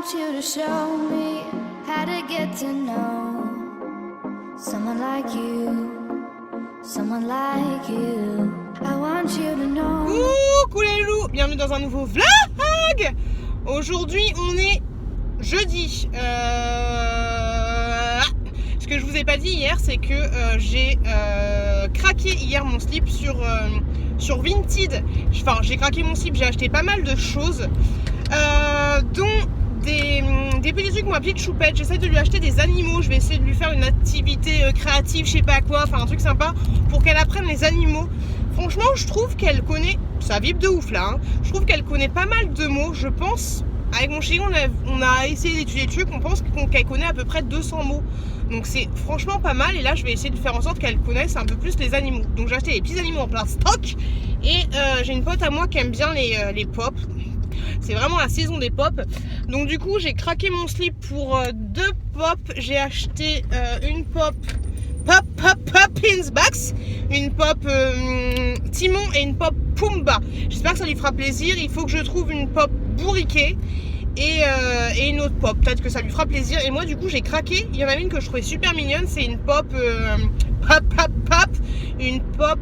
want you to show me how to get to know someone like you, someone like you. I want you to know. Coucou les loups, bienvenue dans un nouveau vlog. Aujourd'hui on est jeudi. Ce que je vous ai pas dit hier, c'est que j'ai craqué hier mon slip sur Vinted. Enfin, j'ai craqué mon slip, j'ai acheté pas mal de choses, dont des petits trucs, moi, petite choupette. J'essaie de lui acheter des animaux. Je vais essayer de lui faire une activité créative, je sais pas quoi, enfin un truc sympa pour qu'elle apprenne les animaux. Franchement, je trouve qu'elle connaît, ça vibre de ouf là, hein. Je trouve qu'elle connaît pas mal de mots, je pense. Avec mon chéri, on a essayé d'étudier le truc, on pense qu'elle connaît à peu près 200 mots. Donc c'est franchement pas mal. Et là, je vais essayer de faire en sorte qu'elle connaisse un peu plus les animaux. Donc j'ai acheté les petits animaux en plein stock. Et j'ai une pote à moi qui aime bien les pops. C'est vraiment la saison des pops. Donc du coup, j'ai craqué mon slip pour 2 pops. J'ai acheté une pop Pinsbox, une pop Timon et une pop Pumba. J'espère que ça lui fera plaisir. Il faut que je trouve une pop bourriquet et une autre pop. Peut-être que ça lui fera plaisir. Et moi, du coup, j'ai craqué. Il y en avait une que je trouvais super mignonne. C'est une pop une pop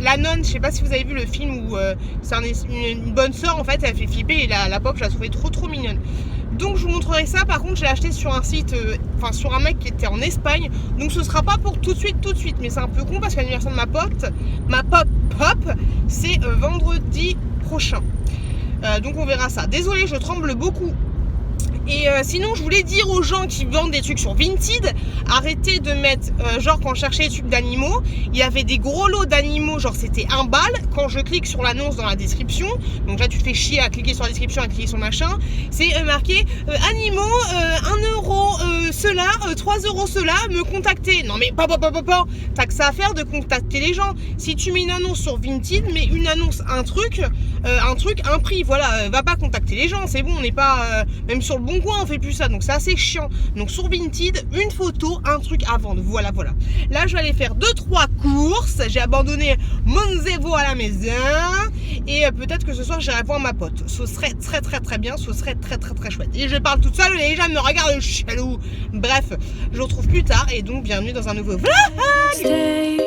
la nonne. Je sais pas si vous avez vu le film où c'est une bonne sœur en fait. Elle fait flipper et la pop, je la trouvais trop mignonne. Donc je vous montrerai ça. Par contre, je l'ai acheté sur un site, enfin sur un mec qui était en Espagne. Donc ce sera pas pour tout de suite. Mais c'est un peu con parce que l'anniversaire de ma pop, c'est vendredi prochain. Donc on verra ça. Désolée, je tremble beaucoup. Et sinon, je voulais dire aux gens qui vendent des trucs sur Vinted, arrêtez de mettre, genre quand je cherchais des trucs d'animaux, il y avait des gros lots d'animaux, genre c'était 1 balle. Quand je clique sur l'annonce dans la description, donc là tu te fais chier à cliquer sur la description, à cliquer sur machin, c'est marqué animaux, 1 euro cela, 3 euros cela, me contacter. Non mais pas, t'as que ça à faire de contacter les gens. Si tu mets une annonce sur Vinted, mets une annonce, un truc, un prix, voilà, va pas contacter les gens, c'est bon, on n'est pas, même sur le bon coin on fait plus ça, donc c'est assez chiant. Donc sur Vinted, une photo, un truc à vendre, voilà. Là je vais aller faire 2-3 courses, j'ai abandonné mon Zevo à la maison et peut-être que ce soir j'irai voir ma pote. Ce serait très bien, ce serait très chouette. Et je parle toute seule, les gens me regardent chelou. Bref, je vous retrouve plus tard et donc bienvenue dans un nouveau vlog. Stay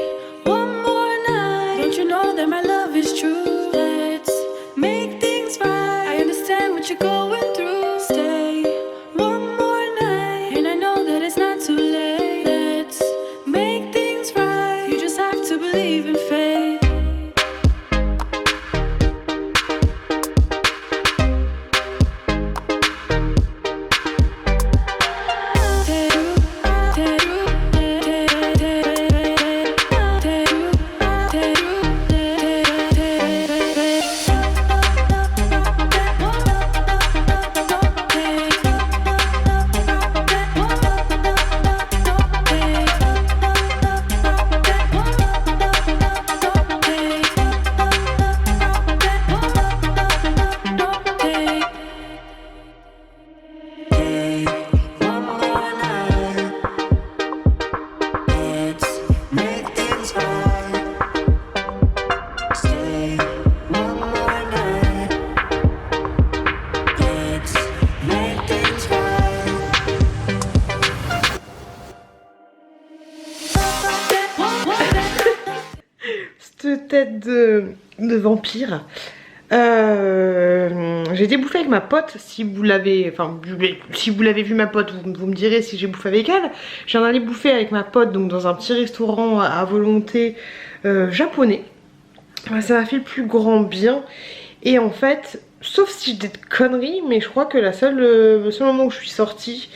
one more night. Don't you know that my love is true? Let's make things right. I understand what you're going through. Stay one more night, and I know that it's not too late. Let's make things right. You just have to believe in fate. Cette tête de vampire. J'ai été bouffer avec ma pote. Si vous l'avez vu ma pote, vous me direz si j'ai bouffé avec elle. J'en allais bouffer avec ma pote donc dans un petit restaurant à volonté japonais. Ça m'a fait le plus grand bien. Et en fait, sauf si j'ai des conneries, mais je crois que le seul moment où je suis sortie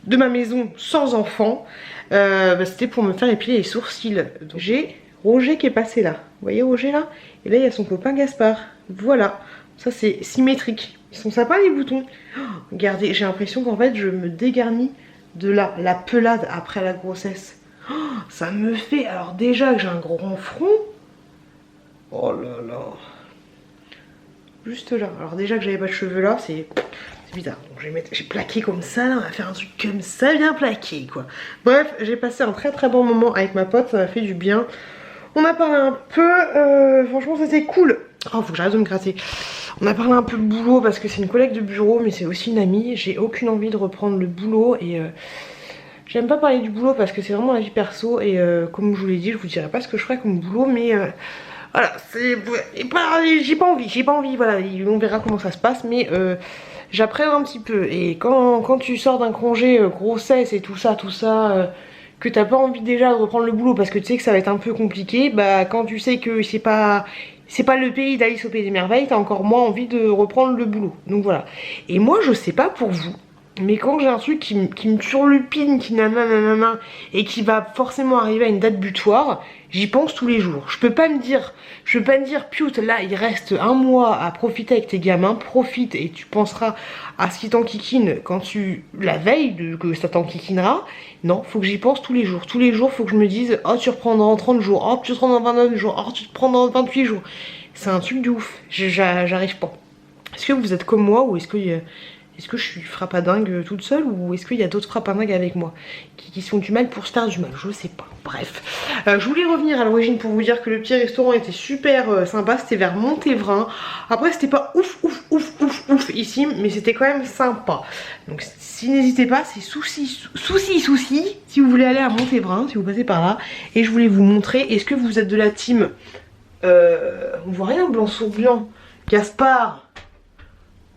de ma maison sans enfant, c'était pour me faire épiler les sourcils. Donc j'ai Roger qui est passé là. Vous voyez Roger là? Et là il y a son copain Gaspard. Voilà. Ça c'est symétrique. Ils sont sympas les boutons. Oh, regardez, j'ai l'impression qu'en fait je me dégarnis de la pelade après la grossesse. Oh, ça me fait... Alors déjà que j'ai un grand front. Oh là là. Juste là. Alors déjà que j'avais pas de cheveux là, c'est bizarre. Bon, j'ai plaqué comme ça, là, on va faire un truc comme ça, bien plaqué quoi. Bref, j'ai passé un très bon moment avec ma pote, ça m'a fait du bien. On a parlé un peu, franchement c'était cool. Oh, faut que j'arrête de me gratter. On a parlé un peu de boulot parce que c'est une collègue de bureau, mais c'est aussi une amie. J'ai aucune envie de reprendre le boulot et j'aime pas parler du boulot parce que c'est vraiment la vie perso et comme je vous l'ai dit, je vous dirai pas ce que je ferai comme boulot, mais voilà, j'ai pas envie, voilà, on verra comment ça se passe, mais j'appréhende un petit peu. Et quand tu sors d'un congé grossesse et tout ça, que t'as pas envie déjà de reprendre le boulot parce que tu sais que ça va être un peu compliqué, bah quand tu sais que c'est pas le pays d'Alice au pays des merveilles, t'as encore moins envie de reprendre le boulot. Donc voilà. Et moi je sais pas pour vous, mais quand j'ai un truc qui me turlupine, qui nanana, et qui va forcément arriver à une date butoir, j'y pense tous les jours. Je peux pas me dire, pute, là il reste un mois à profiter avec tes gamins, profite et tu penseras à ce qui t'enquiquine quand la veille que ça t'enquiquinera. Non, faut que j'y pense tous les jours. Tous les jours, faut que je me dise, oh tu reprends dans 30 jours, oh tu reprends dans 29 jours, oh tu te prends dans 28 jours. C'est un truc de ouf, j'arrive pas. Est-ce que vous êtes comme moi ou est-ce que je suis frappadingue toute seule ou est-ce qu'il y a d'autres frappadingues avec moi qui se font du mal pour se faire du mal? Je sais pas. Bref. Je voulais revenir à l'origine pour vous dire que le petit restaurant était super sympa. C'était vers Montévrain. Après, c'était pas ouf ici, mais c'était quand même sympa. Donc, si n'hésitez pas, c'est souci, si vous voulez aller à Montévrain, si vous passez par là. Et je voulais vous montrer, est-ce que vous êtes de la team on voit rien, blanc sur blanc. Gaspard.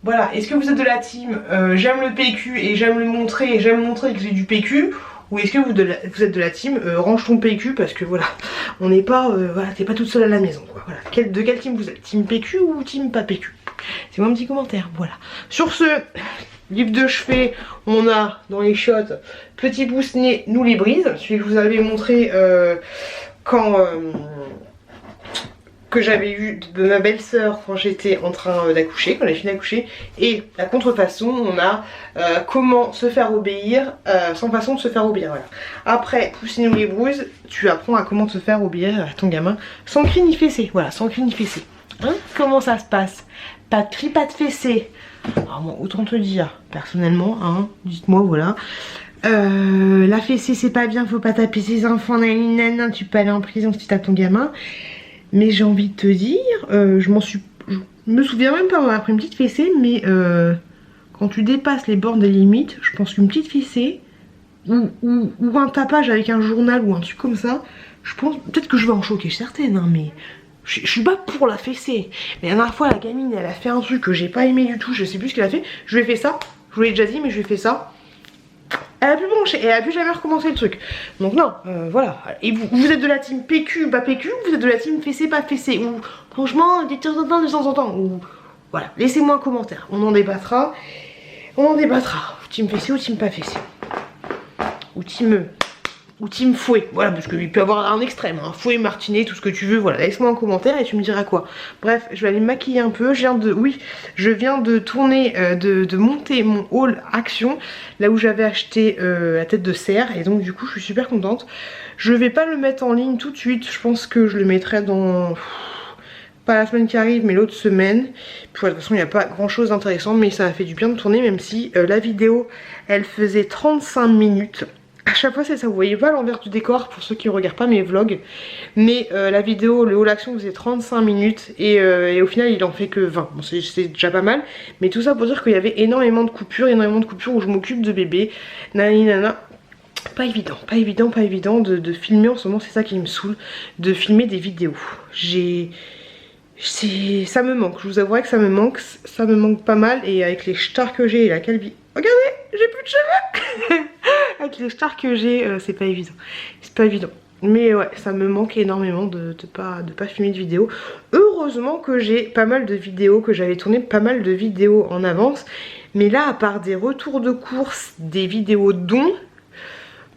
Voilà, est-ce que vous êtes de la team j'aime le PQ et j'aime le montrer et j'aime montrer que j'ai du PQ, ou est-ce que vous êtes de la team range ton PQ parce que voilà, on n'est pas, voilà, t'es pas toute seule à la maison quoi, voilà. De quel team vous êtes? Team PQ ou team pas PQ? C'est moi un petit commentaire, voilà. Sur ce, livre de chevet, on a dans les shots Petit Pouce-Nez nous les brise, celui que je vous avais montré quand... que j'avais eu de ma belle-sœur quand j'étais en train d'accoucher, quand elle a fini d'accoucher. Et la contrefaçon, on a comment se faire obéir sans façon de se faire obéir. Voilà. Après, Poussine ou les brouses, tu apprends à comment te faire obéir à ton gamin sans cri ni fessé. Voilà, sans cri ni fessé. Hein? Comment ça se passe? Pas de cri, pas de fessé. Alors bon, autant te dire, personnellement, hein, dites-moi, voilà. La fessée c'est pas bien, faut pas taper ses enfants, nanana, tu peux aller en prison si tu tapes ton gamin. Mais j'ai envie de te dire, je me souviens même pas avoir pris une petite fessée, mais quand tu dépasses les bornes des limites, je pense qu'une petite fessée ou un tapage avec un journal ou un truc comme ça, je pense, peut-être que je vais en choquer certaines, hein, mais je suis pas pour la fessée. Mais la dernière fois, la gamine, elle a fait un truc que j'ai pas aimé du tout, je sais plus ce qu'elle a fait, je lui ai fait ça, je vous l'ai déjà dit, mais je lui ai fait ça. Elle a plus bronché, elle a plus jamais recommencé le truc. Donc non, voilà. Et vous êtes de la team PQ, pas PQ, ou vous êtes de la team fessé, pas fessé, ou franchement, de temps en temps, ou voilà. Laissez-moi un commentaire, on en débattra. Team fessé ou team pas fessé. Ou team fouet, voilà, parce qu'il peut y avoir un extrême, hein, fouet, martinet, tout ce que tu veux, voilà, laisse-moi un commentaire et tu me diras quoi. Bref, je vais aller me maquiller un peu, je viens de tourner, de monter mon haul Action, là où j'avais acheté la tête de cerf, et donc du coup je suis super contente. Je vais pas le mettre en ligne tout de suite, je pense que je le mettrai dans... pas la semaine qui arrive, mais l'autre semaine. Puis, de toute façon, il n'y a pas grand chose d'intéressant, mais ça a fait du bien de tourner, même si la vidéo, elle faisait 35 minutes. À chaque fois c'est ça, vous voyez pas l'envers du décor pour ceux qui ne regardent pas mes vlogs. Mais la vidéo, le haul action faisait 35 minutes et au final il en fait que 20. Bon c'est déjà pas mal. Mais tout ça pour dire qu'il y avait énormément de coupures où je m'occupe de bébé. Naninana. Pas évident de filmer en ce moment, c'est ça qui me saoule. De filmer des vidéos. Ça me manque, je vous avouerai que ça me manque pas mal. Et avec les stars que j'ai et la calvitie... Regardez, j'ai plus de cheveux. Avec les stars que j'ai, c'est pas évident. Mais ouais, ça me manque énormément de pas filmer de vidéos. Heureusement que j'ai pas mal de vidéos, que j'avais tourné pas mal de vidéos en avance. Mais là, à part des retours de course, des vidéos dons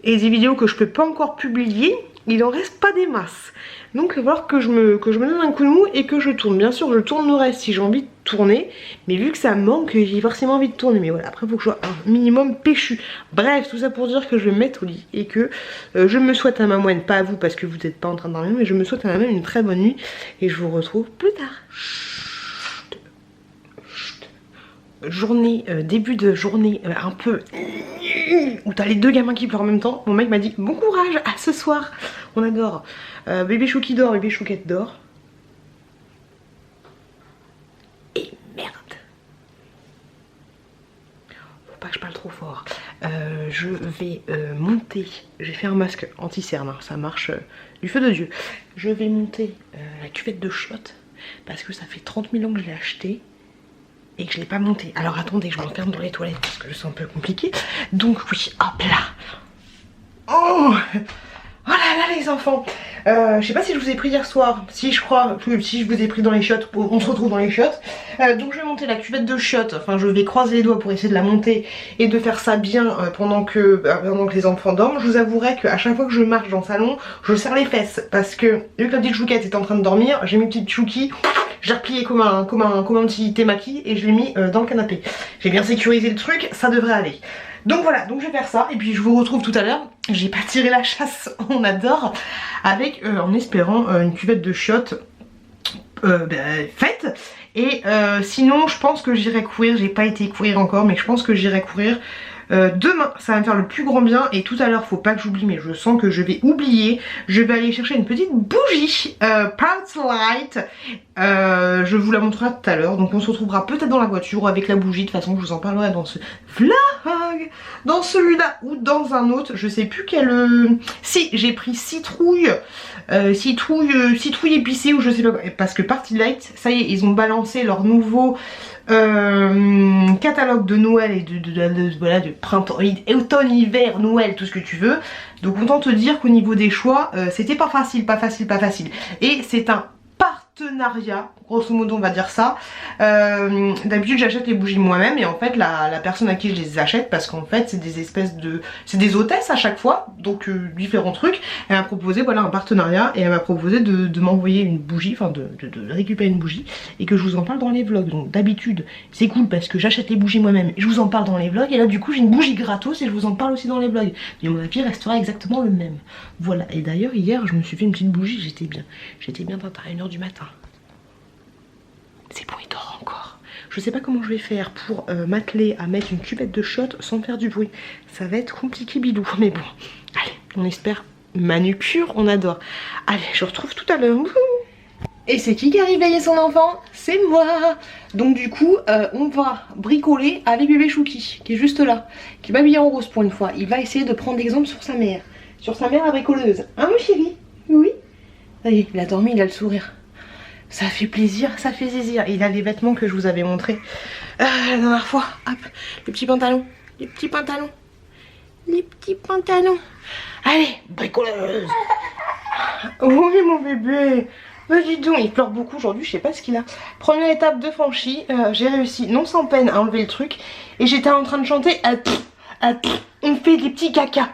et des vidéos que je peux pas encore publier, il en reste pas des masses. Donc il va falloir que je me donne un coup de mou et que je tourne. Bien sûr je tournerai si j'ai envie de tourner, mais vu que ça me manque, j'ai forcément envie de tourner. Mais voilà, après il faut que je sois un minimum péchu. Bref, tout ça pour dire que je vais me mettre au lit et que je me souhaite à ma moine, pas à vous parce que vous n'êtes pas en train de dormir, mais je me souhaite à ma moine une très bonne nuit et je vous retrouve plus tard. Journée, début de journée un peu où t'as les deux gamins qui pleurent en même temps. Mon mec m'a dit bon courage, à ce soir, on adore. Bébé chou qui dort, bébé chouquette dort. Et pas que je parle trop fort. Je vais monter, j'ai fait un masque anti-cerne, hein, ça marche du feu de Dieu. Je vais monter la cuvette de shot parce que ça fait 30 000 ans que je l'ai acheté et que je l'ai pas monté. Alors attendez, je m'enferme dans les toilettes parce que c'est un peu compliqué. Donc oui, hop là. Oh là là les enfants. Je sais pas si je vous ai pris hier soir. Si, je crois que si je vous ai pris dans les shots, on se retrouve dans les shots. Donc je vais monter la cuvette de shot. Enfin je vais croiser les doigts pour essayer de la monter et de faire ça bien pendant que les enfants dorment. Je vous avouerai qu'à chaque fois que je marche dans le salon, je serre les fesses. Parce que vu que la petite chouquette est en train de dormir, j'ai mis une petite chouki. J'ai replié comme un petit témaki et je l'ai mis dans le canapé. J'ai bien sécurisé le truc, ça devrait aller. Donc voilà, donc je vais faire ça et puis je vous retrouve tout à l'heure. J'ai pas tiré la chasse, on adore, avec en espérant une cuvette de shot faite. Et sinon je pense que j'irai courir, j'ai pas été courir encore mais je pense que j'irai courir demain, ça va me faire le plus grand bien. Et tout à l'heure, faut pas que j'oublie, mais je sens que je vais oublier. Je vais aller chercher une petite bougie Part Light. Je vous la montrerai tout à l'heure. Donc on se retrouvera peut-être dans la voiture ou avec la bougie. De toute façon, je vous en parlerai dans ce vlog, dans celui-là ou dans un autre. Je sais plus quel. Si, j'ai pris citrouille. Citrouille épicée ou je sais pas quoi. Parce que Party Light, ça y est, ils ont balancé leur nouveau catalogue de Noël et voilà, de printemps, automne, hiver, Noël, tout ce que tu veux. Donc autant te dire qu'au niveau des choix, c'était pas facile. Et c'est un partenariat, grosso modo on va dire ça. D'habitude j'achète les bougies moi-même et en fait la personne à qui je les achète, parce qu'en fait c'est des espèces de... c'est des hôtesses à chaque fois, donc différents trucs. Elle m'a proposé voilà un partenariat et elle m'a proposé de m'envoyer une bougie, enfin de récupérer une bougie et que je vous en parle dans les vlogs. Donc d'habitude c'est cool parce que j'achète les bougies moi-même et je vous en parle dans les vlogs, et là du coup j'ai une bougie gratos et je vous en parle aussi dans les vlogs. Mais mon avis restera exactement le même. Voilà, et d'ailleurs hier je me suis fait une petite bougie, j'étais bien tata à 1h du matin. C'est bon, il dort encore. Je sais pas comment je vais faire pour m'atteler à mettre une cuvette de shot sans faire du bruit. Ça va être compliqué bidou, mais bon. Allez, on espère manucure, on adore. Allez, je retrouve tout à l'heure. Et c'est qui a réveillé son enfant? C'est moi. Donc du coup, on va bricoler avec bébé Chouki, qui est juste là, qui est habillé en rose pour une fois. Il va essayer de prendre exemple sur sa mère. Sur sa mère la bricoleuse. Hein mon chéri? Oui. Ça y est, il a dormi, il a le sourire. Ça fait plaisir, ça fait plaisir. Et il a les vêtements que je vous avais montrés la dernière fois. Hop, les petits pantalons. Allez, bricoleuse. Oui mon bébé. Bah dis donc, il pleure beaucoup aujourd'hui, je sais pas ce qu'il a. Première étape de franchie, j'ai réussi, non sans peine, à enlever le truc. Et j'étais en train de chanter, on fait des petits caca.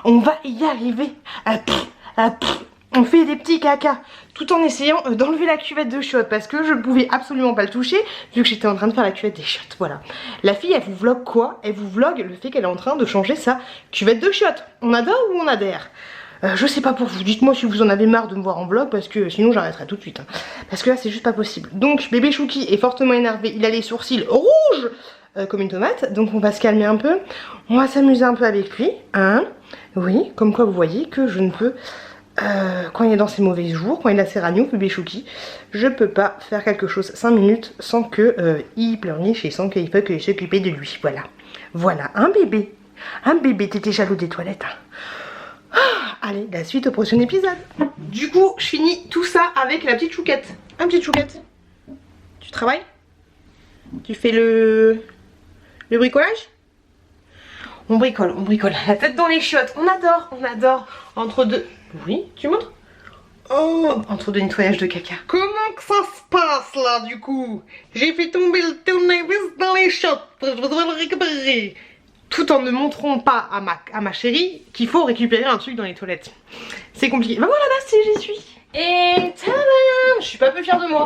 On va y arriver. On fait des petits caca, tout en essayant d'enlever la cuvette de shot parce que je ne pouvais absolument pas le toucher vu que j'étais en train de faire la cuvette des shots. Voilà. La fille, elle vous vlog quoi? Elle vous vlog le fait qu'elle est en train de changer sa cuvette de shot. On adore ou on adhère? Je sais pas pour vous, dites-moi si vous en avez marre de me voir en vlog parce que sinon j'arrêterai tout de suite. Hein. Parce que là c'est juste pas possible. Donc bébé Chouki est fortement énervé, il a les sourcils rouges comme une tomate. Donc on va se calmer un peu, on va s'amuser un peu avec lui. Hein? Oui, comme quoi vous voyez que je ne peux... quand il est dans ses mauvais jours, quand il a ses ragnos, bébé Chouki, je peux pas faire quelque chose 5 minutes sans que il pleurniche et sans qu'il faut que s'occuper de lui. Voilà. Voilà, un bébé, t'étais jaloux des toilettes. Hein. Allez, la suite au prochain épisode. Du coup, je finis tout ça avec la petite chouquette. Un petit chouquette. Tu travailles? Tu fais le bricolage? On bricole. La tête dans les chiottes. On adore. Entre deux... Oui, tu montres? Oh, entre deux nettoyages de caca. Comment que ça se passe là du coup? J'ai fait tomber le tournevis dans les chiottes. Je voudrais le récupérer. Tout en ne montrant pas à ma chérie qu'il faut récupérer un truc dans les toilettes. C'est compliqué. Bah voilà, là, j'y suis. Et tadam! Je suis pas peu fière de moi.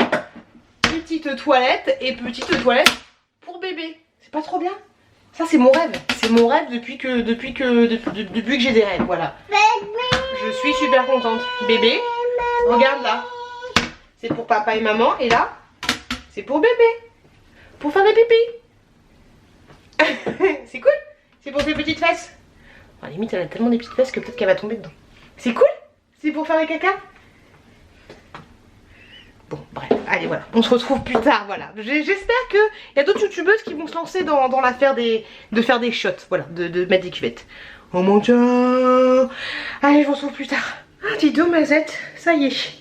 Petite toilette et petite toilette pour bébé. C'est pas trop bien? Ça c'est mon rêve. C'est mon rêve depuis que j'ai des rêves. Voilà. Je suis super contente. Bébé, regarde là. C'est pour papa et maman. Et là, c'est pour bébé. Pour faire des pipis. C'est cool. C'est pour ses petites fesses. À la limite, elle a tellement des petites fesses que peut-être qu'elle va tomber dedans. C'est cool. C'est pour faire les caca. Bon, bref. allez voilà, on se retrouve plus tard, voilà. J'espère qu'il y a d'autres youtubeuses qui vont se lancer dans l'affaire de faire des shots, voilà, de mettre des cuvettes. Oh mon dieu. Allez, je vous retrouve plus tard. Ah, dis donc Mazette, ça y est,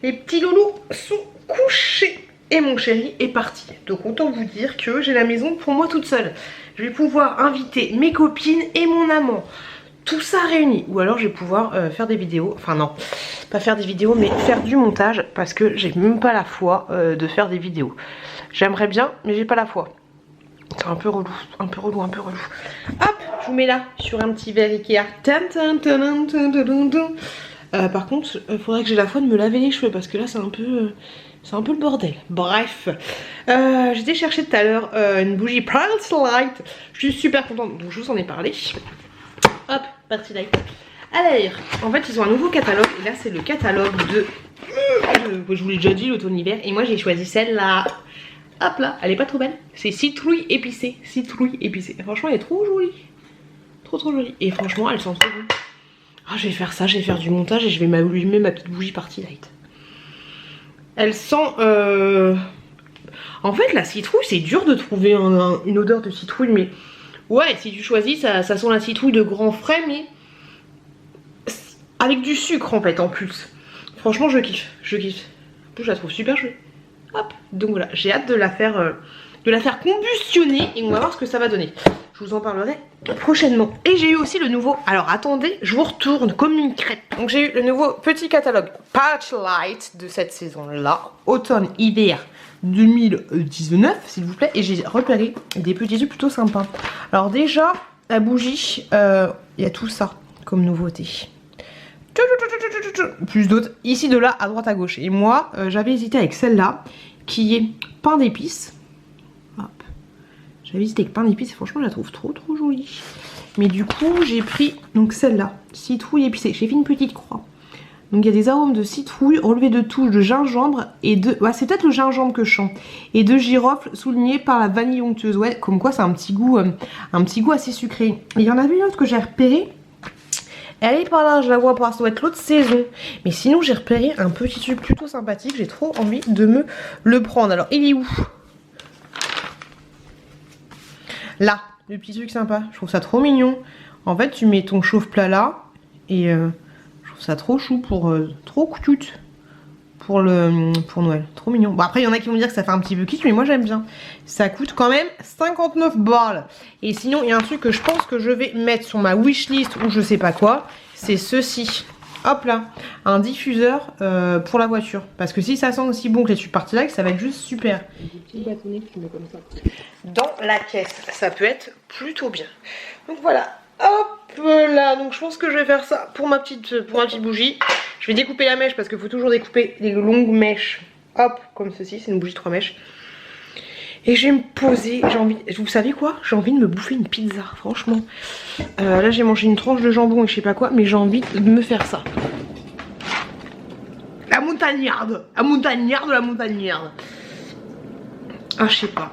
les petits loulous sont couchés. Et mon chéri est parti. Donc autant vous dire que j'ai la maison pour moi toute seule. Je vais pouvoir inviter mes copines et mon amant. Tout ça réuni. Ou alors je vais pouvoir faire des vidéos. Enfin non, pas faire des vidéos mais faire du montage. Parce que j'ai même pas la foi de faire des vidéos. J'aimerais bien mais j'ai pas la foi. C'est un peu relou, un peu relou, un peu relou. Hop, je vous mets là sur un petit verre Ikea. Par contre, il faudrait que j'ai la foi de me laver les cheveux. Parce que là c'est un peu... c'est un peu le bordel. Bref, j'étais chercher tout à l'heure une bougie Pulse Light. Je suis super contente, donc je vous en ai parlé. Hop, party light. Alors, en fait, ils ont un nouveau catalogue. Et là, c'est le catalogue de... je vous l'ai déjà dit, l'automne-hiver. Et moi, j'ai choisi celle-là. Hop là, elle est pas trop belle. C'est citrouille épicée. Citrouille épicée. Et franchement, elle est trop jolie. Trop jolie. Et franchement, elle sent trop bon. Ah, je vais faire ça, je vais faire du montage et je vais m'allumer ma petite bougie party light. Elle sent... En fait la citrouille c'est dur de trouver une odeur de citrouille mais... Ouais si tu choisis ça sent la citrouille de grand frais mais... avec du sucre en fait en plus. Franchement je kiffe, je kiffe. En plus je la trouve super jolie. Hop, donc voilà, j'ai hâte de la faire combustionner et on va voir ce que ça va donner. Je vous en parlerai prochainement. Et j'ai eu aussi le nouveau... Alors attendez, je vous retourne comme une crêpe. Donc j'ai eu le nouveau petit catalogue Patch Light de cette saison-là. Automne-hiver 2019, s'il vous plaît. Et j'ai repéré des petits trucs plutôt sympas. Alors déjà, la bougie, il y a tout ça comme nouveauté. Plus d'autres, ici, de là, à droite, à gauche. Et moi, j'avais hésité avec celle-là, qui est pain d'épices. J'avais hésité avec pain d'épices et franchement je la trouve trop jolie. Mais du coup j'ai pris donc celle-là, citrouille épicée. J'ai fait une petite croix. Donc il y a des arômes de citrouille, relevés de touches de gingembre et de... Ouais, c'est peut-être le gingembre que je sens. Et de girofle souligné par la vanille onctueuse. Ouais, comme quoi c'est un petit goût assez sucré. Et il y en avait une autre que j'ai repérée. Elle est par là, je la vois pas, ça doit être l'autre saison. Mais sinon j'ai repéré un petit truc plutôt sympathique. J'ai trop envie de me le prendre. Alors il est où ? Là, le petit truc sympa, je trouve ça trop mignon. En fait, tu mets ton chauffe-plat là et je trouve ça trop chou trop cute pour Noël. Trop mignon. Bon après, il y en a qui vont dire que ça fait un petit peu kitsch, mais moi j'aime bien. Ça coûte quand même 59 balles. Et sinon, il y a un truc que je pense que je vais mettre sur ma wishlist ou je sais pas quoi, c'est ceci. Hop là, un diffuseur pour la voiture. Parce que si ça sent aussi bon que les tubes party light, ça va être juste super. Des petits bâtonnets que tu mets comme ça dans la caisse, ça peut être plutôt bien. Donc voilà, hop là. Donc je pense que je vais faire ça pour ma petite bougie. Je vais découper la mèche parce qu'il faut toujours découper les longues mèches. Hop, comme ceci, c'est une bougie 3 mèches. Et je vais me poser, j'ai envie, vous savez quoi? J'ai envie de me bouffer une pizza, franchement. Là j'ai mangé une tranche de jambon et je sais pas quoi, mais j'ai envie de me faire ça. La montagnarde, la montagnarde. Ah je sais pas.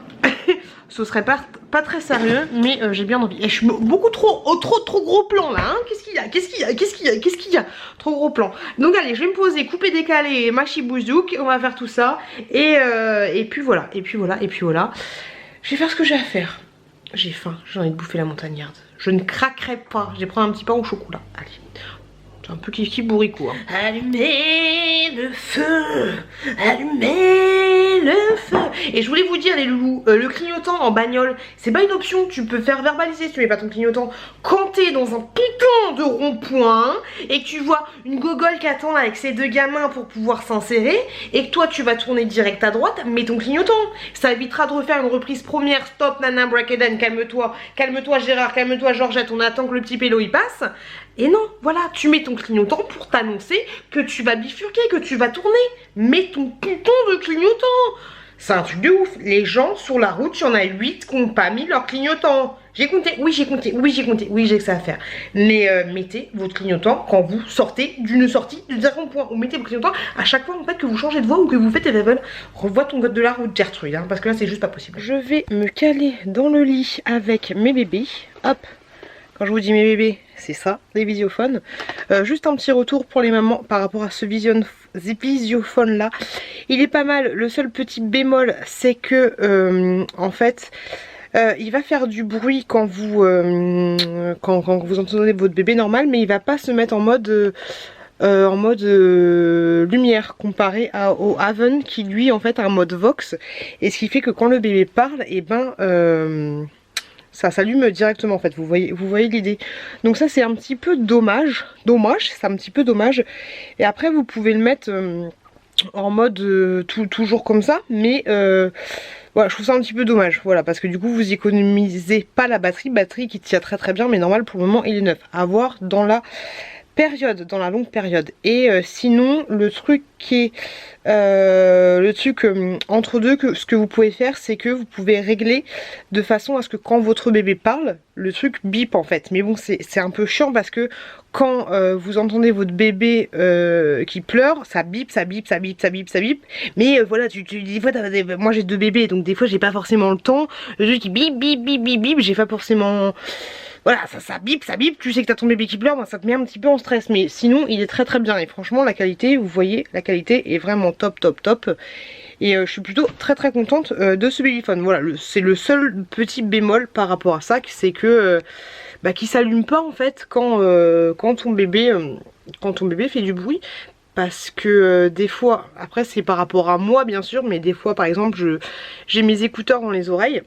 Ce serait pas très sérieux, mais j'ai bien envie. Et je suis beaucoup trop gros plan là, hein. Qu'est-ce qu'il y a Trop gros plan. Donc allez, je vais me poser, couper, décaler, machi bouzouk, on va faire tout ça. Et puis voilà, Je vais faire ce que j'ai à faire. J'ai faim, j'ai envie de bouffer la montagnarde. Je ne craquerai pas. Je vais prendre un petit pain au chocolat. Allez. C'est un peu kiff bourricot. Hein. Allumez le feu, allumez le feu. Et je voulais vous dire les loulous, le clignotant en bagnole, c'est pas une option. Tu peux faire verbaliser si tu mets pas ton clignotant. Quand t'es dans un putain de rond-point et que tu vois une gogole qui attend là avec ses deux gamins pour pouvoir s'insérer et que toi tu vas tourner direct à droite, mets ton clignotant. Ça évitera de refaire une reprise première. Stop Nana Brackeden, calme-toi Gérard, calme-toi Georgette, on attend que le petit pélo y passe. Et non, voilà, tu mets ton clignotant pour t'annoncer que tu vas bifurquer, que tu vas tourner. Mets ton putain de clignotant. C'est un truc de ouf. Les gens sur la route, il y en a 8 qui n'ont pas mis leur clignotant. J'ai compté, oui j'ai que ça à faire. Mais mettez votre clignotant quand vous sortez d'une sortie de rond-point. Ou mettez votre clignotant à chaque fois en fait que vous changez de voie ou que vous faites level. Revois ton code de la route Gertrude, hein, parce que là c'est juste pas possible. Je vais me caler dans le lit avec mes bébés. Hop. Quand je vous dis mes bébés, c'est ça, les visiophones. Juste un petit retour pour les mamans par rapport à ce visiophone là. Il est pas mal, le seul petit bémol c'est que en fait il va faire du bruit quand vous entendez votre bébé normal, mais il va pas se mettre en mode lumière comparé au Haven qui lui en fait a un mode Vox, et ce qui fait que quand le bébé parle, et ça s'allume directement en fait, vous voyez l'idée. Donc ça c'est un petit peu dommage, c'est un petit peu dommage. Et après vous pouvez le mettre en mode toujours comme ça, mais voilà, je trouve ça un petit peu dommage, voilà, parce que du coup vous économisez pas la batterie qui tient très bien, mais normal pour le moment il est neuf, à voir dans la période, dans la longue période. Et sinon le truc qui est entre deux, ce que vous pouvez faire, c'est que vous pouvez régler de façon à ce que quand votre bébé parle, le truc bip en fait. Mais bon, c'est un peu chiant parce que quand vous entendez votre bébé qui pleure, ça bip. Mais voilà, des fois, moi j'ai 2 bébés, donc des fois j'ai pas forcément le temps. Le truc qui bip, j'ai pas forcément... Voilà, ça bip, tu sais que t'as ton bébé qui pleure, ben ça te met un petit peu en stress. Mais sinon, il est très bien. Et franchement, la qualité, vous voyez, la qualité est vraiment top. Et je suis plutôt très contente de ce babyphone. Voilà, c'est le seul petit bémol par rapport à ça, c'est que qu'il s'allume pas en fait quand ton bébé fait du bruit. Parce que des fois, après c'est par rapport à moi bien sûr, mais des fois par exemple j'ai mes écouteurs dans les oreilles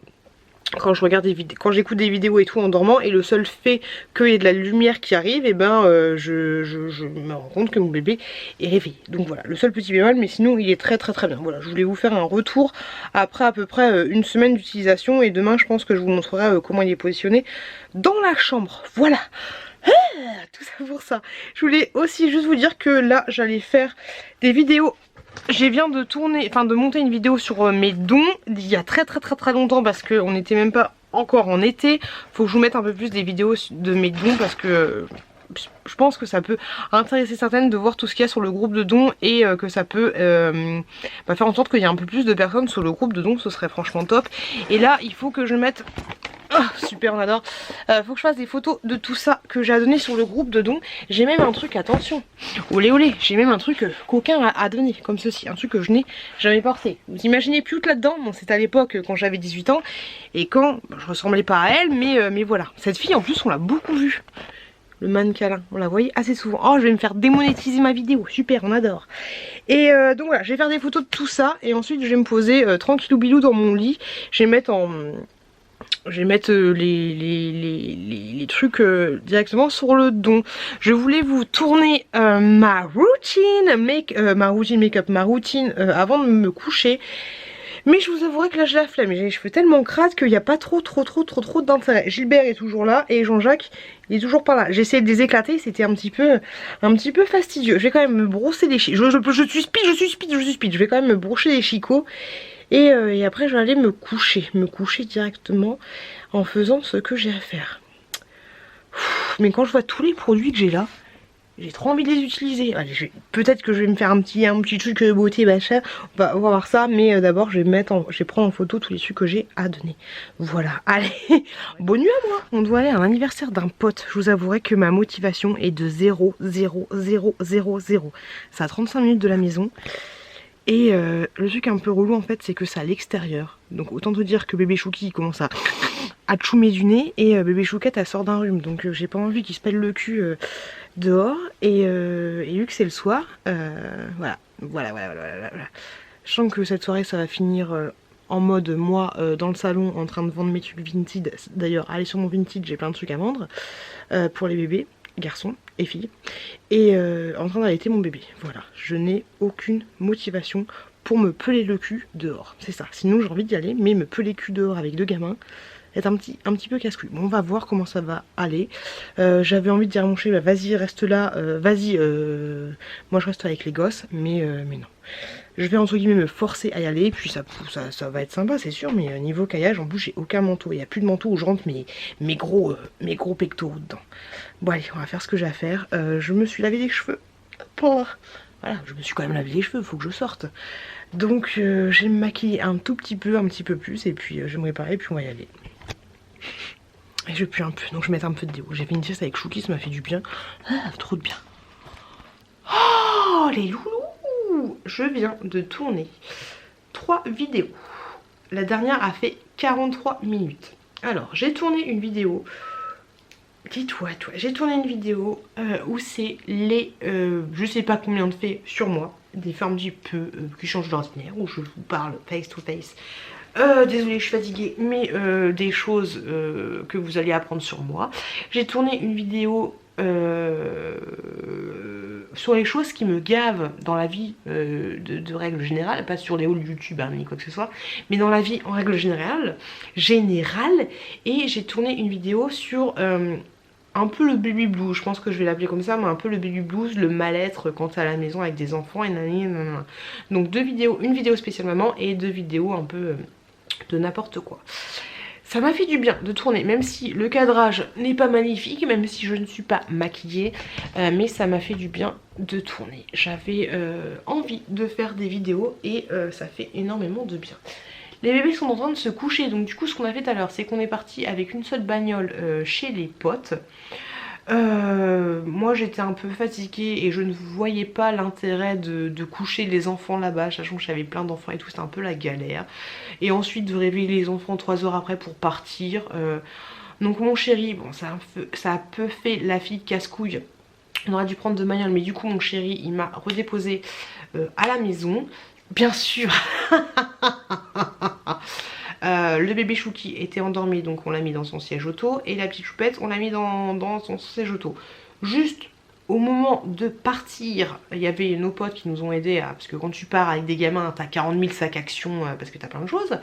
quand j'écoute des vidéos et tout en dormant, et le seul fait qu'il y ait de la lumière qui arrive, et je me rends compte que mon bébé est réveillé. Donc voilà, le seul petit bémol, mais sinon il est très bien. Voilà, je voulais vous faire un retour après à peu près une semaine d'utilisation, et demain je pense que je vous montrerai comment il est positionné dans la chambre. Voilà. Tout ça pour ça. Je voulais aussi juste vous dire que là j'allais faire des vidéos. Je viens de monter une vidéo sur mes dons d'il y a très longtemps, parce qu'on n'était même pas encore en été. Faut que je vous mette un peu plus des vidéos de mes dons, parce que je pense que ça peut intéresser certaines de voir tout ce qu'il y a sur le groupe de dons, et que ça peut faire en sorte qu'il y ait un peu plus de personnes sur le groupe de dons. Ce serait franchement top. Et là il faut que je mette... Oh, super, on adore. Faut que je fasse des photos de tout ça que j'ai à donner sur le groupe de dons. J'ai même un truc, attention, olé, j'ai même un truc qu'aucun à donner, comme ceci, un truc que je n'ai jamais porté. Vous imaginez plus là-dedans. Bon, c'était à l'époque quand j'avais 18 ans et quand je ressemblais pas à elle, mais voilà. Cette fille en plus on l'a beaucoup vue. Le mannequin, on la voyait assez souvent. Oh, je vais me faire démonétiser ma vidéo, super, on adore. Et donc voilà, je vais faire des photos de tout ça, et ensuite je vais me poser tranquillou bilou dans mon lit. Je vais mettre les trucs directement sur le don. Je voulais vous tourner ma routine make-up, ma routine avant de me coucher. Mais je vous avouerai que là j'ai la flemme, j'ai les cheveux tellement crades qu'il n'y a pas trop d'intérêt. Gilbert est toujours là et Jean-Jacques il est toujours pas là. J'ai essayé de les éclater, c'était un petit peu fastidieux. Je vais quand même me brosser les chicots. Je suis speed. Je vais quand même me brosser les chicots. Et après je vais aller me coucher directement en faisant ce que j'ai à faire. Mais quand je vois tous les produits que j'ai là, j'ai trop envie de les utiliser. Allez, peut-être que je vais me faire un petit truc de beauté machin. On va voir ça, mais d'abord je vais prendre en photo tous les trucs que j'ai à donner. Voilà, allez, bonne nuit à moi. On doit aller à l'anniversaire d'un pote. Je vous avouerai que ma motivation est de 0. C'est à 35 minutes de la maison. Et le truc un peu relou en fait, c'est que c'est à l'extérieur. Donc autant te dire que bébé Chouki il commence à tchoumer du nez, et bébé Chouquette elle sort d'un rhume. Donc j'ai pas envie qu'il se pèle le cul dehors. Et vu que c'est le soir, voilà. Je sens que cette soirée ça va finir en mode moi dans le salon en train de vendre mes trucs Vinted. D'ailleurs allez sur mon Vinted, j'ai plein de trucs à vendre pour les bébés, garçons et filles, et en train d'allaiter mon bébé. Voilà, je n'ai aucune motivation pour me peler le cul dehors, c'est ça. Sinon j'ai envie d'y aller, mais me peler le cul dehors avec 2 gamins, est un petit peu casse-couille. Bon, on va voir comment ça va aller. J'avais envie de dire à mon chéri, bah, vas-y reste là, moi je reste avec les gosses, mais non. Je vais entre guillemets me forcer à y aller, puis ça va être sympa c'est sûr, mais niveau caillage, en plus j'ai aucun manteau, il n'y a plus de manteau où je rentre mes gros pectoraux dedans. Bon allez, on va faire ce que j'ai à faire. Je me suis lavé les cheveux. Voilà, je me suis quand même lavé les cheveux, faut que je sorte. Donc je vais me maquiller un petit peu plus, et puis je vais me préparer, puis on va y aller. Et je pue un peu, donc je vais mettre un peu de déo. J'ai fait une sieste avec Chouki, ça m'a fait du bien. Ah, trop de bien. Oh, les loulous! Je viens de tourner 3 vidéos. La dernière a fait 43 minutes. Alors, j'ai tourné une vidéo. Dis-toi, toi, j'ai tourné une vidéo où c'est les, je sais pas combien de faits sur moi, des formes du peu qui changent d'ordinaire, où je vous parle face to face. Désolée, je suis fatiguée, mais des choses que vous allez apprendre sur moi. J'ai tourné une vidéo sur les choses qui me gavent dans la vie de règle générale, pas sur les hauts de YouTube hein, ni quoi que ce soit, mais dans la vie en règle générale, et j'ai tourné une vidéo sur un peu le baby blues, je pense que je vais l'appeler comme ça, mais un peu le baby blues, le mal-être quand t'es à la maison avec des enfants et nanana. Donc 2 vidéos, une vidéo spéciale maman et 2 vidéos un peu de n'importe quoi. Ça m'a fait du bien de tourner, même si le cadrage n'est pas magnifique, même si je ne suis pas maquillée, mais ça m'a fait du bien de tourner. J'avais envie de faire des vidéos et ça fait énormément de bien. Les bébés sont en train de se coucher, donc du coup ce qu'on a fait tout à l'heure, c'est qu'on est parti avec une seule bagnole chez les potes. Moi j'étais un peu fatiguée et je ne voyais pas l'intérêt de coucher les enfants là-bas, sachant que j'avais plein d'enfants et tout, c'était un peu la galère. Et ensuite de réveiller les enfants 3 heures après pour partir. Donc mon chéri, bon ça a un peu fait la fille casse-couille. On aurait dû prendre 2 bagnoles, mais du coup mon chéri il m'a redéposé à la maison. Bien sûr. Le bébé Chouki était endormi, donc on l'a mis dans son siège auto. Et la petite choupette, on l'a mis dans son siège auto. Juste au moment de partir, il y avait nos potes qui nous ont aidés parce que quand tu pars avec des gamins, t'as 40 000 sacs action parce que t'as plein de choses.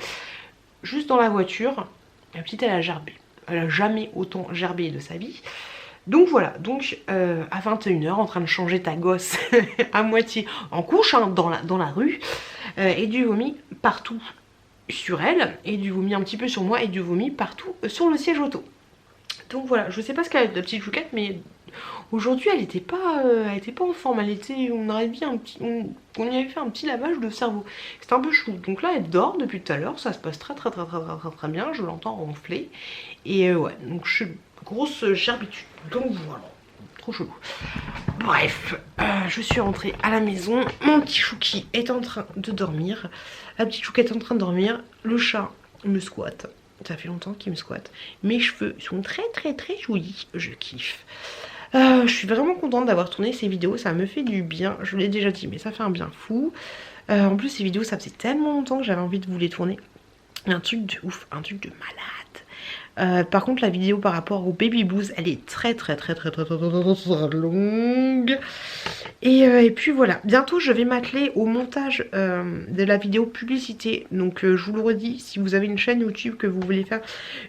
Juste dans la voiture, la petite elle a gerbé. Elle a jamais autant gerbé de sa vie. Donc voilà, donc à 21 h en train de changer ta gosse à moitié en couche hein, dans la rue, et du vomi partout sur elle, et du vomi un petit peu sur moi, et du vomi partout sur le siège auto. Donc voilà, je sais pas ce qu'elle a de la petite chouquette, mais aujourd'hui elle était pas en forme, on aurait dit on y avait fait un petit lavage de cerveau. C'était un peu chou. Donc là elle dort depuis tout à l'heure, ça se passe très bien, je l'entends ronfler. Et ouais, donc je suis grosse gerbitude. Donc voilà, trop chelou. Bref, je suis rentrée à la maison, mon petit Chouki est en train de dormir, la petite Chouquette est en train de dormir, le chat me squatte, ça fait longtemps qu'il me squatte, mes cheveux sont très jolis, je kiffe. Je suis vraiment contente d'avoir tourné ces vidéos, ça me fait du bien, je vous l'ai déjà dit mais ça fait un bien fou. En plus ces vidéos ça faisait tellement longtemps que j'avais envie de vous les tourner, un truc de ouf, un truc de malade. Par contre la vidéo par rapport au baby blues elle est très longue. Et puis voilà, bientôt je vais m'atteler au montage de la vidéo publicité. Donc je vous le redis, si vous avez une chaîne YouTube que vous voulez faire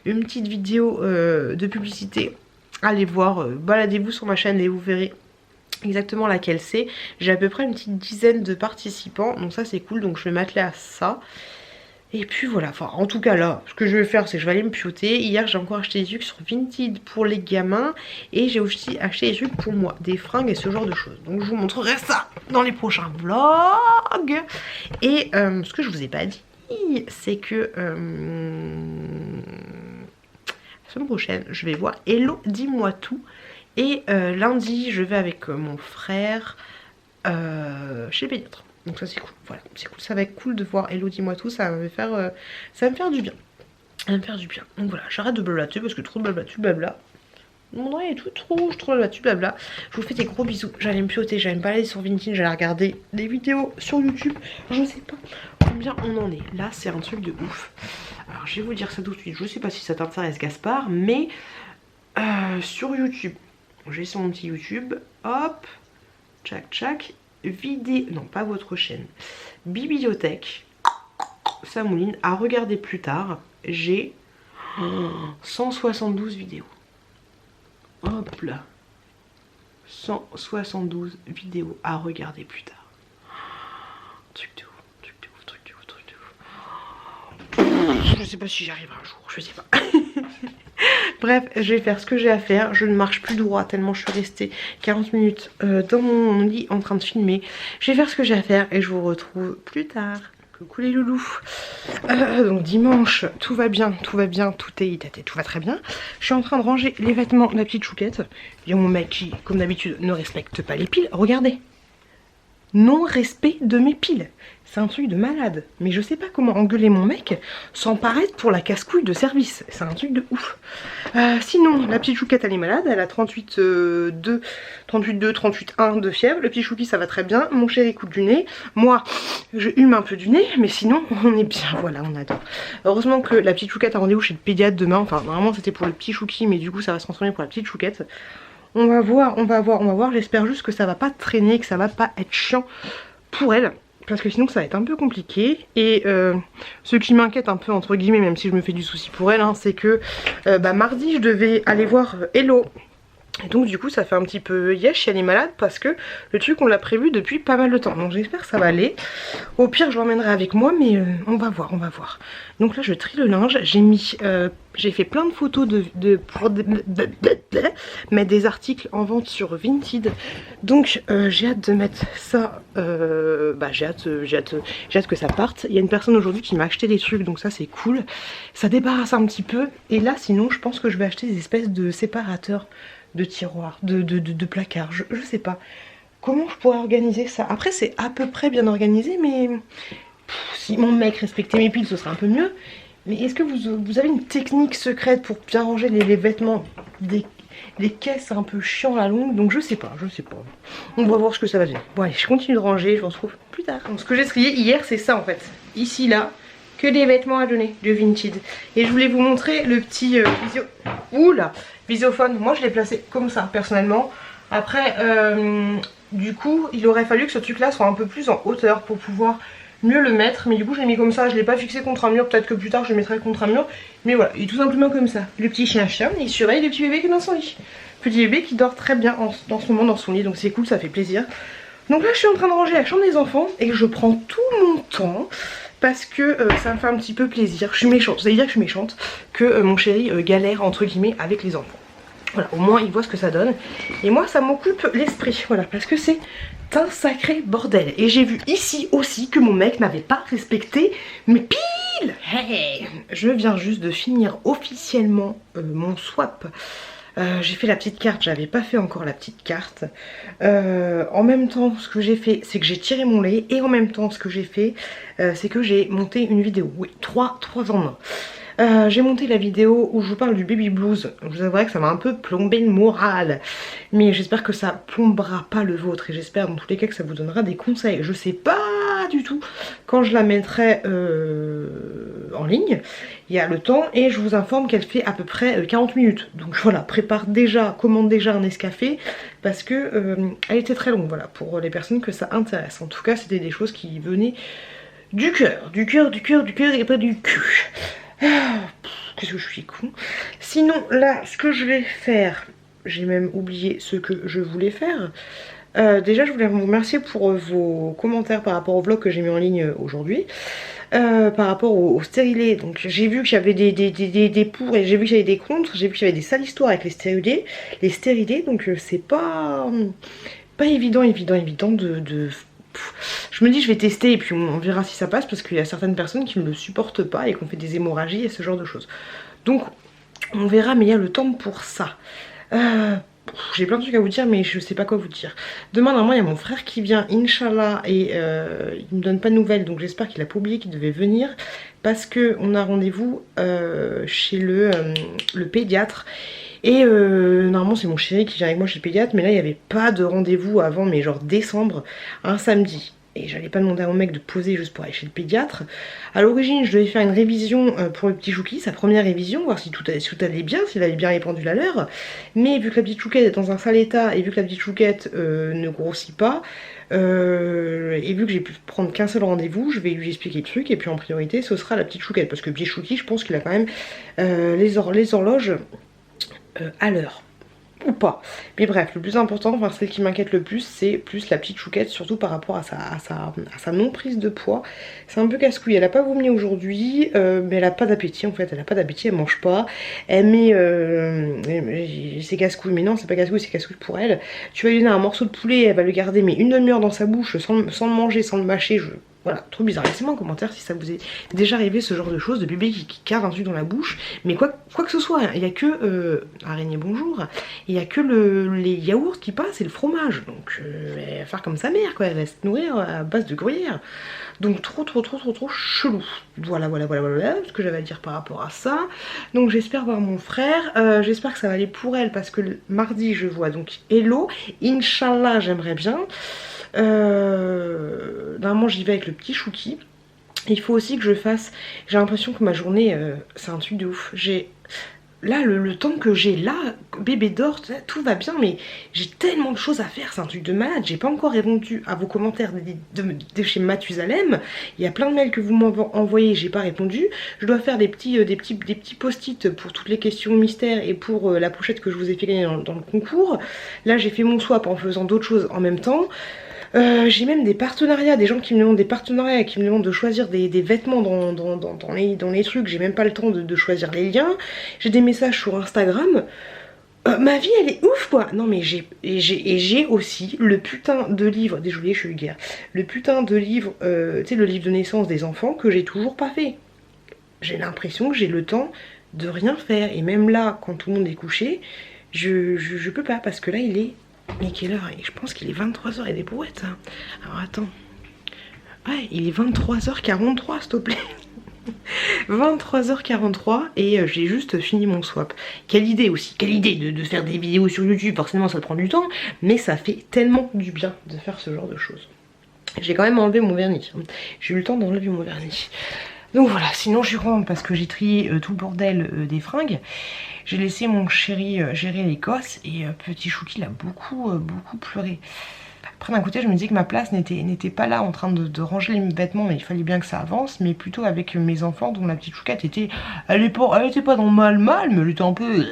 une petite vidéo de publicité, allez voir, baladez-vous sur ma chaîne et vous verrez exactement laquelle c'est. J'ai à peu près une petite dizaine de participants, donc ça c'est cool, donc je vais m'atteler à ça. Et puis voilà, enfin en tout cas là, ce que je vais faire c'est que je vais aller me pioter. Hier j'ai encore acheté des trucs sur Vinted pour les gamins. Et j'ai aussi acheté des trucs pour moi, des fringues et ce genre de choses. Donc je vous montrerai ça dans les prochains vlogs. Et ce que je vous ai pas dit, c'est que la semaine prochaine je vais voir Hello Dis-moi Tout. Et lundi je vais avec mon frère chez le pédiatre. Donc ça c'est cool, voilà, c'est cool, ça va être cool de voir Hello Dis-moi Tout, ça va me faire du bien. Ça va me faire du bien. Donc voilà, j'arrête de blablater parce que trop de blabla. Mon oreille est toute rouge, trop de blabla. Je vous fais des gros bisous, j'allais me pioter, j'allais me balader sur Vinted, j'allais regarder des vidéos sur YouTube. Je sais pas combien on en est. Là c'est un truc de ouf. Alors je vais vous dire ça tout de suite, je sais pas si ça t'intéresse Gaspard, mais sur YouTube, j'ai sur mon petit YouTube, hop, tchac. Vidéo, non pas votre chaîne, bibliothèque, ça mouline, à regarder plus tard, j'ai 172 vidéos. Hop là, 172 vidéos à regarder plus tard. Truc de ouf. Je sais pas si j'y arriverai un jour, je sais pas. Bref, je vais faire ce que j'ai à faire. Je ne marche plus droit tellement je suis restée 40 minutes dans mon lit en train de filmer. Je vais faire ce que j'ai à faire et je vous retrouve plus tard. Coucou les loulous. Donc dimanche, tout va bien, tout est tout va très bien. Je suis en train de ranger les vêtements de la petite chouquette. Il y a mon mec qui, comme d'habitude, ne respecte pas les piles. Regardez. Non-respect de mes piles. C'est un truc de malade. Mais je sais pas comment engueuler mon mec sans paraître pour la casse-couille de service. C'est un truc de ouf. Sinon, la petite chouquette, elle est malade. Elle a 38,2, 38,1 de fièvre. Le petit chouki, ça va très bien. Mon chéri coule du nez. Moi, je hume un peu du nez. Mais sinon, on est bien. Voilà, on adore. Heureusement que la petite chouquette a rendez-vous chez le pédiatre demain. Enfin, normalement, c'était pour le petit chouki. Mais du coup, ça va se transformer pour la petite chouquette. On va voir. J'espère juste que ça va pas traîner, que ça va pas être chiant pour elle. Parce que sinon ça va être un peu compliqué. Et ce qui m'inquiète un peu entre guillemets, même si je me fais du souci pour elle, hein, c'est que mardi je devais aller voir Hello. Et donc du coup ça fait un petit peu yesh, elle est malade parce que le truc on l'a prévu depuis pas mal de temps. Donc j'espère que ça va aller. Au pire je l'emmènerai avec moi mais on va voir. Donc là je trie le linge, j'ai fait plein de photos pour mettre des articles en vente sur Vinted. Donc j'ai hâte de mettre ça, j'ai hâte que ça parte. Il y a une personne aujourd'hui qui m'a acheté des trucs donc ça c'est cool. Ça débarrasse un petit peu. Et là sinon je pense que je vais acheter des espèces de séparateurs de tiroirs, de placards, je sais pas comment je pourrais organiser ça. Après c'est à peu près bien organisé mais si mon mec respectait mes piles ce serait un peu mieux. Mais est-ce que vous avez une technique secrète pour bien ranger les vêtements des caisses un peu chiants à la longue? Donc je sais pas. On va voir ce que ça va donner. Bon allez, je continue de ranger, je vous retrouve plus tard. Donc ce que j'ai trié hier c'est ça en fait. Ici là, que des vêtements à donner de Vinted. Et je voulais vous montrer le petit visiophone. Moi je l'ai placé comme ça personnellement. Après du coup il aurait fallu que ce truc là soit un peu plus en hauteur pour pouvoir mieux le mettre. Mais du coup je l'ai mis comme ça, je l'ai pas fixé contre un mur. Peut-être que plus tard je le mettrai contre un mur. Mais voilà, il est tout simplement comme ça. Le petit chien il surveille le petit bébé qui est dans son lit. Petit bébé qui dort très bien dans ce moment dans son lit. Donc c'est cool, ça fait plaisir. Donc là je suis en train de ranger la chambre des enfants. Et je prends tout mon temps. Parce que ça me fait un petit peu plaisir. Je suis méchante, vous allez dire que je suis méchante. Que mon chéri galère entre guillemets avec les enfants. Voilà, au moins il voit ce que ça donne. Et moi ça m'occupe l'esprit. Voilà, parce que c'est un sacré bordel. Et j'ai vu ici aussi que mon mec n'avait pas respecté mes piles. Hey, je viens juste de finir officiellement mon swap. J'ai fait la petite carte, j'avais pas fait encore la petite carte. En même temps ce que j'ai fait c'est que j'ai tiré mon lait. Et en même temps ce que j'ai fait c'est que j'ai monté une vidéo. Oui, 3 en 1. J'ai monté la vidéo où je vous parle du baby blues. Je vous avouerai que ça m'a un peu plombé le moral. Mais j'espère que ça plombera pas le vôtre. Et j'espère dans tous les cas que ça vous donnera des conseils. Je sais pas du tout quand je la mettrai en ligne. Il y a le temps et je vous informe qu'elle fait à peu près 40 minutes. Donc voilà, commande déjà un Nescafé. Parce que elle était très longue, voilà, pour les personnes que ça intéresse. En tout cas c'était des choses qui venaient du cœur et pas du cul. Qu'est-ce que je suis con. Sinon là ce que je vais faire, j'ai même oublié ce que je voulais faire. Déjà je voulais vous remercier pour vos commentaires par rapport au vlog que j'ai mis en ligne aujourd'hui. Par rapport au stérilé. Donc j'ai vu qu'il y avait des pour et j'ai vu qu'il y avait des contre. J'ai vu qu'il y avait des sales histoires avec les stérilés. Donc c'est pas évident de... Je me dis je vais tester et puis on verra si ça passe parce qu'il y a certaines personnes qui ne le supportent pas et qu'on fait des hémorragies et ce genre de choses. Donc on verra mais il y a le temps pour ça. J'ai plein de trucs à vous dire mais je sais pas quoi vous dire. Demain normalement il y a mon frère qui vient Inch'Allah et il me donne pas de nouvelles donc j'espère qu'il a pas oublié qu'il devait venir parce que on a rendez-vous chez le pédiatre. Et normalement c'est mon chéri qui vient avec moi chez le pédiatre mais là il n'y avait pas de rendez-vous avant mais genre décembre, un samedi. Et j'allais pas demander à mon mec de poser juste pour aller chez le pédiatre. À l'origine je devais faire une révision pour le petit chouki, sa première révision, voir si tout allait bien, s'il avait bien répandu la leur. Mais vu que la petite chouquette est dans un sale état et vu que la petite chouquette ne grossit pas, et vu que j'ai pu prendre qu'un seul rendez-vous, je vais lui expliquer le truc et puis en priorité ce sera la petite chouquette. Parce que le petit chouki je pense qu'il a quand même les horloges à l'heure. Ou pas. Mais bref, le plus important, enfin celle qui m'inquiète le plus, c'est plus la petite chouquette, surtout par rapport à sa non prise de poids. C'est un peu casse-couille, elle a pas vomi aujourd'hui, mais elle a pas d'appétit en fait, elle a pas d'appétit, elle mange pas. Elle met, c'est casse-couille, mais non c'est pas casse-couille, c'est casse-couille pour elle. Tu vas lui donner un morceau de poulet, elle va le garder mais une demi-heure dans sa bouche sans le manger, sans le mâcher, Voilà, trop bizarre. Laissez-moi en commentaire si ça vous est déjà arrivé ce genre de choses, de bébé qui cave un truc dans la bouche. Mais quoi que ce soit, il n'y a que... araignée bonjour. Il n'y a que les yaourts qui passent et le fromage. Donc elle va faire comme sa mère quoi, elle va se nourrir à base de gruyère. Donc trop chelou. Voilà ce que j'avais à dire par rapport à ça. Donc j'espère voir mon frère. J'espère que ça va aller pour elle parce que le mardi je vois donc Hello. Inch'Allah j'aimerais bien. Normalement j'y vais avec le petit Chouki. Il faut aussi que je fasse... J'ai l'impression que ma journée c'est un truc de ouf. Là le temps que j'ai là, bébé dort, tout va bien, mais j'ai tellement de choses à faire, c'est un truc de malade. J'ai pas encore répondu à vos commentaires de chez Mathusalem. Il y a plein de mails que vous m'avez envoyés, j'ai pas répondu. Je dois faire des petits post-it pour toutes les questions mystères et pour la pochette que je vous ai fait gagner dans le concours. Là j'ai fait mon swap en faisant d'autres choses en même temps. J'ai même des partenariats, des gens qui me demandent des partenariats, qui me demandent de choisir des vêtements dans les trucs. J'ai même pas le temps de choisir les liens. J'ai des messages sur Instagram. Ma vie elle est ouf quoi. Non mais j'ai aussi le putain de livre, désolé je suis vulgaire, le putain de livre, tu sais le livre de naissance des enfants que j'ai toujours pas fait. J'ai l'impression que j'ai le temps de rien faire. Et même là quand tout le monde est couché, je peux pas parce que là il est... Mais quelle heure? Je pense qu'il est 23h et des brouettes. Hein. Alors attends. Ouais, il est 23h43 s'il te plaît. 23h43 et j'ai juste fini mon swap. Quelle idée aussi, quelle idée de faire des vidéos sur YouTube. Forcément ça prend du temps, mais ça fait tellement du bien de faire ce genre de choses. J'ai quand même enlevé mon vernis. J'ai eu le temps d'enlever mon vernis. Donc voilà, sinon je rentre parce que j'ai trié tout le bordel des fringues. J'ai laissé mon chéri gérer les gosses et petit Chouki il a beaucoup pleuré. Après d'un côté je me disais que ma place n'était pas là en train de ranger les vêtements, mais il fallait bien que ça avance, mais plutôt avec mes enfants dont la petite Chouquette était... Elle était pas dans mal, mais elle était un peu...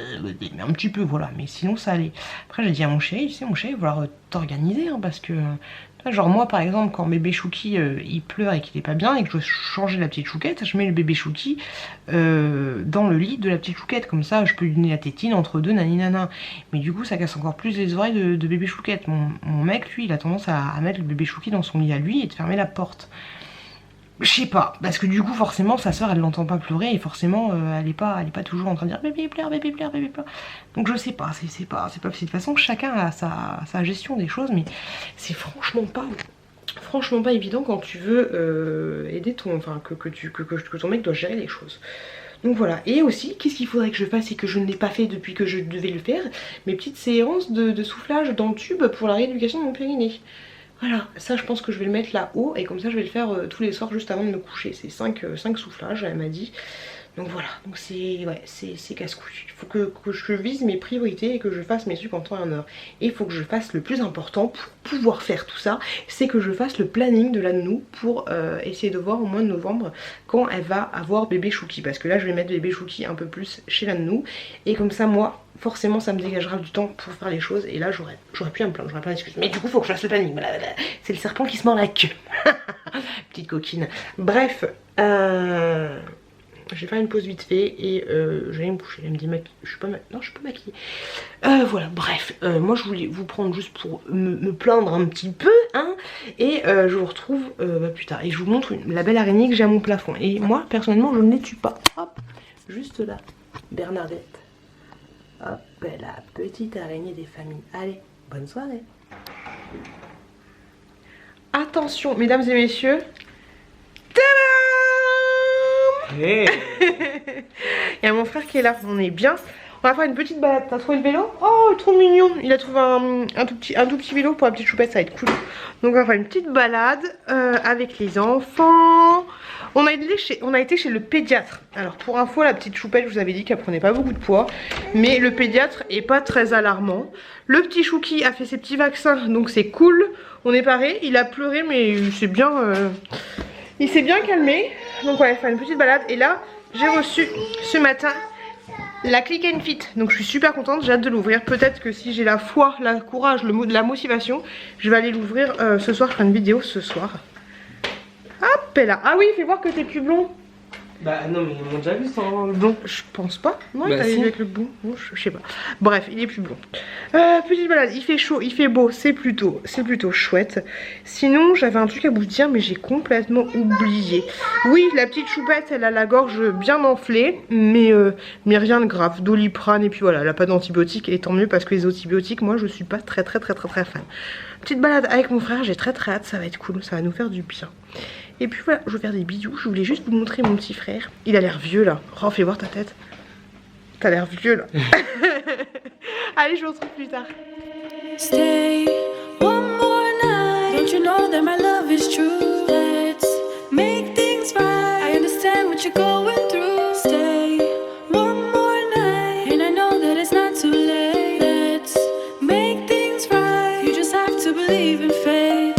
un petit peu voilà, mais sinon ça allait. Après j'ai dit à mon chéri, tu sais mon chéri, il va falloir t'organiser hein, parce que... Genre moi par exemple quand bébé Chouki il pleure et qu'il est pas bien et que je dois changer la petite Chouquette, je mets le bébé Chouki dans le lit de la petite Chouquette, comme ça je peux lui donner la tétine entre deux naninana. Mais du coup ça casse encore plus les oreilles de bébé Chouquette. Mon mec lui il a tendance à mettre le bébé Chouki dans son lit à lui et de fermer la porte. Je sais pas, parce que du coup forcément sa soeur elle l'entend pas pleurer et forcément elle est pas toujours en train de dire bébé pleure, bébé pleure, bébé pleure. Donc je sais pas, c'est pas de toute façon chacun a sa gestion des choses, mais c'est franchement pas évident quand tu veux aider ton, enfin que ton mec doit gérer les choses. Donc voilà, et aussi qu'est-ce qu'il faudrait que je fasse et que je ne l'ai pas fait depuis que je devais le faire, mes petites séances de soufflage dans le tube pour la rééducation de mon périnée. Voilà, ça je pense que je vais le mettre là-haut et comme ça je vais le faire tous les soirs juste avant de me coucher. C'est 5 soufflages, elle m'a dit. Donc voilà, donc c'est casse-couille. Il faut que je vise mes priorités et que je fasse mes trucs en temps et en heure. Et il faut que je fasse le plus important pour pouvoir faire tout ça, c'est que je fasse le planning de la nounou pour essayer de voir au mois de novembre quand elle va avoir bébé Chouki. Parce que là je vais mettre bébé Chouki un peu plus chez la nounou. Et comme ça moi, forcément ça me dégagera du temps pour faire les choses. Et là j'aurais plus à me plaindre, j'aurais plein d'excuses. Mais du coup il faut que je fasse le planning. C'est le serpent qui se mord la queue. Petite coquine. Bref, je vais faire une pause vite fait et j'allais me coucher. Elle me dit je suis pas maquillée. Voilà, bref, moi je voulais vous prendre juste pour me plaindre un petit peu, hein. Et je vous retrouve plus tard. Et je vous montre la belle araignée que j'ai à mon plafond. Et moi, personnellement, je ne les tue pas. Hop, juste là, Bernadette. Hop, la petite araignée des familles. Allez, bonne soirée. Attention, mesdames et messieurs. Hey. Il y a mon frère qui est là, on est bien. On va faire une petite balade. T'as trouvé le vélo? Oh, trop mignon. Il a trouvé un tout petit vélo pour la petite choupette, ça va être cool. Donc on va faire une petite balade avec les enfants. On a été chez le pédiatre. Alors pour info, la petite choupette, je vous avais dit qu'elle prenait pas beaucoup de poids, mais le pédiatre est pas très alarmant. Le petit Chouki a fait ses petits vaccins, donc c'est cool. On est paré, il a pleuré, mais il s'est bien calmé. Donc on va faire une petite balade. Et là, j'ai reçu ce matin la Click and Fit. Donc je suis super contente, j'ai hâte de l'ouvrir. Peut-être que si j'ai la foi, le courage, la motivation, je vais aller l'ouvrir ce soir. Je ferai une vidéo ce soir. Hop là. Ah oui, fais voir que t'es plus blond. Bah non, mais ils m'ont déjà vu sans le blond. Je pense pas. Non, il Bah, t'avait si. vu avec le blond. Bon, je sais pas. Bref, il est plus blond. Petite balade, il fait chaud, il fait beau, c'est plutôt chouette. Sinon, j'avais un truc à vous dire, mais j'ai complètement oublié. Oui, la petite choupette, elle a la gorge bien enflée, mais rien de grave. Doliprane, et puis voilà, elle a pas d'antibiotiques, et tant mieux parce que les antibiotiques, moi, je suis pas très fan. Petite balade avec mon frère, j'ai très hâte, ça va être cool, ça va nous faire du bien. Et puis voilà, je vais faire des bisous. Je voulais juste vous montrer mon petit frère. Il a l'air vieux là. Oh, fais voir ta tête. T'as l'air vieux là. Allez, je vous retrouve plus tard. Stay one more night. Don't you know that my love is true? Let's make things right. I understand what you're going through. Stay one more night. And I know that it's not too late. Let's make things right. You just have to believe in fate.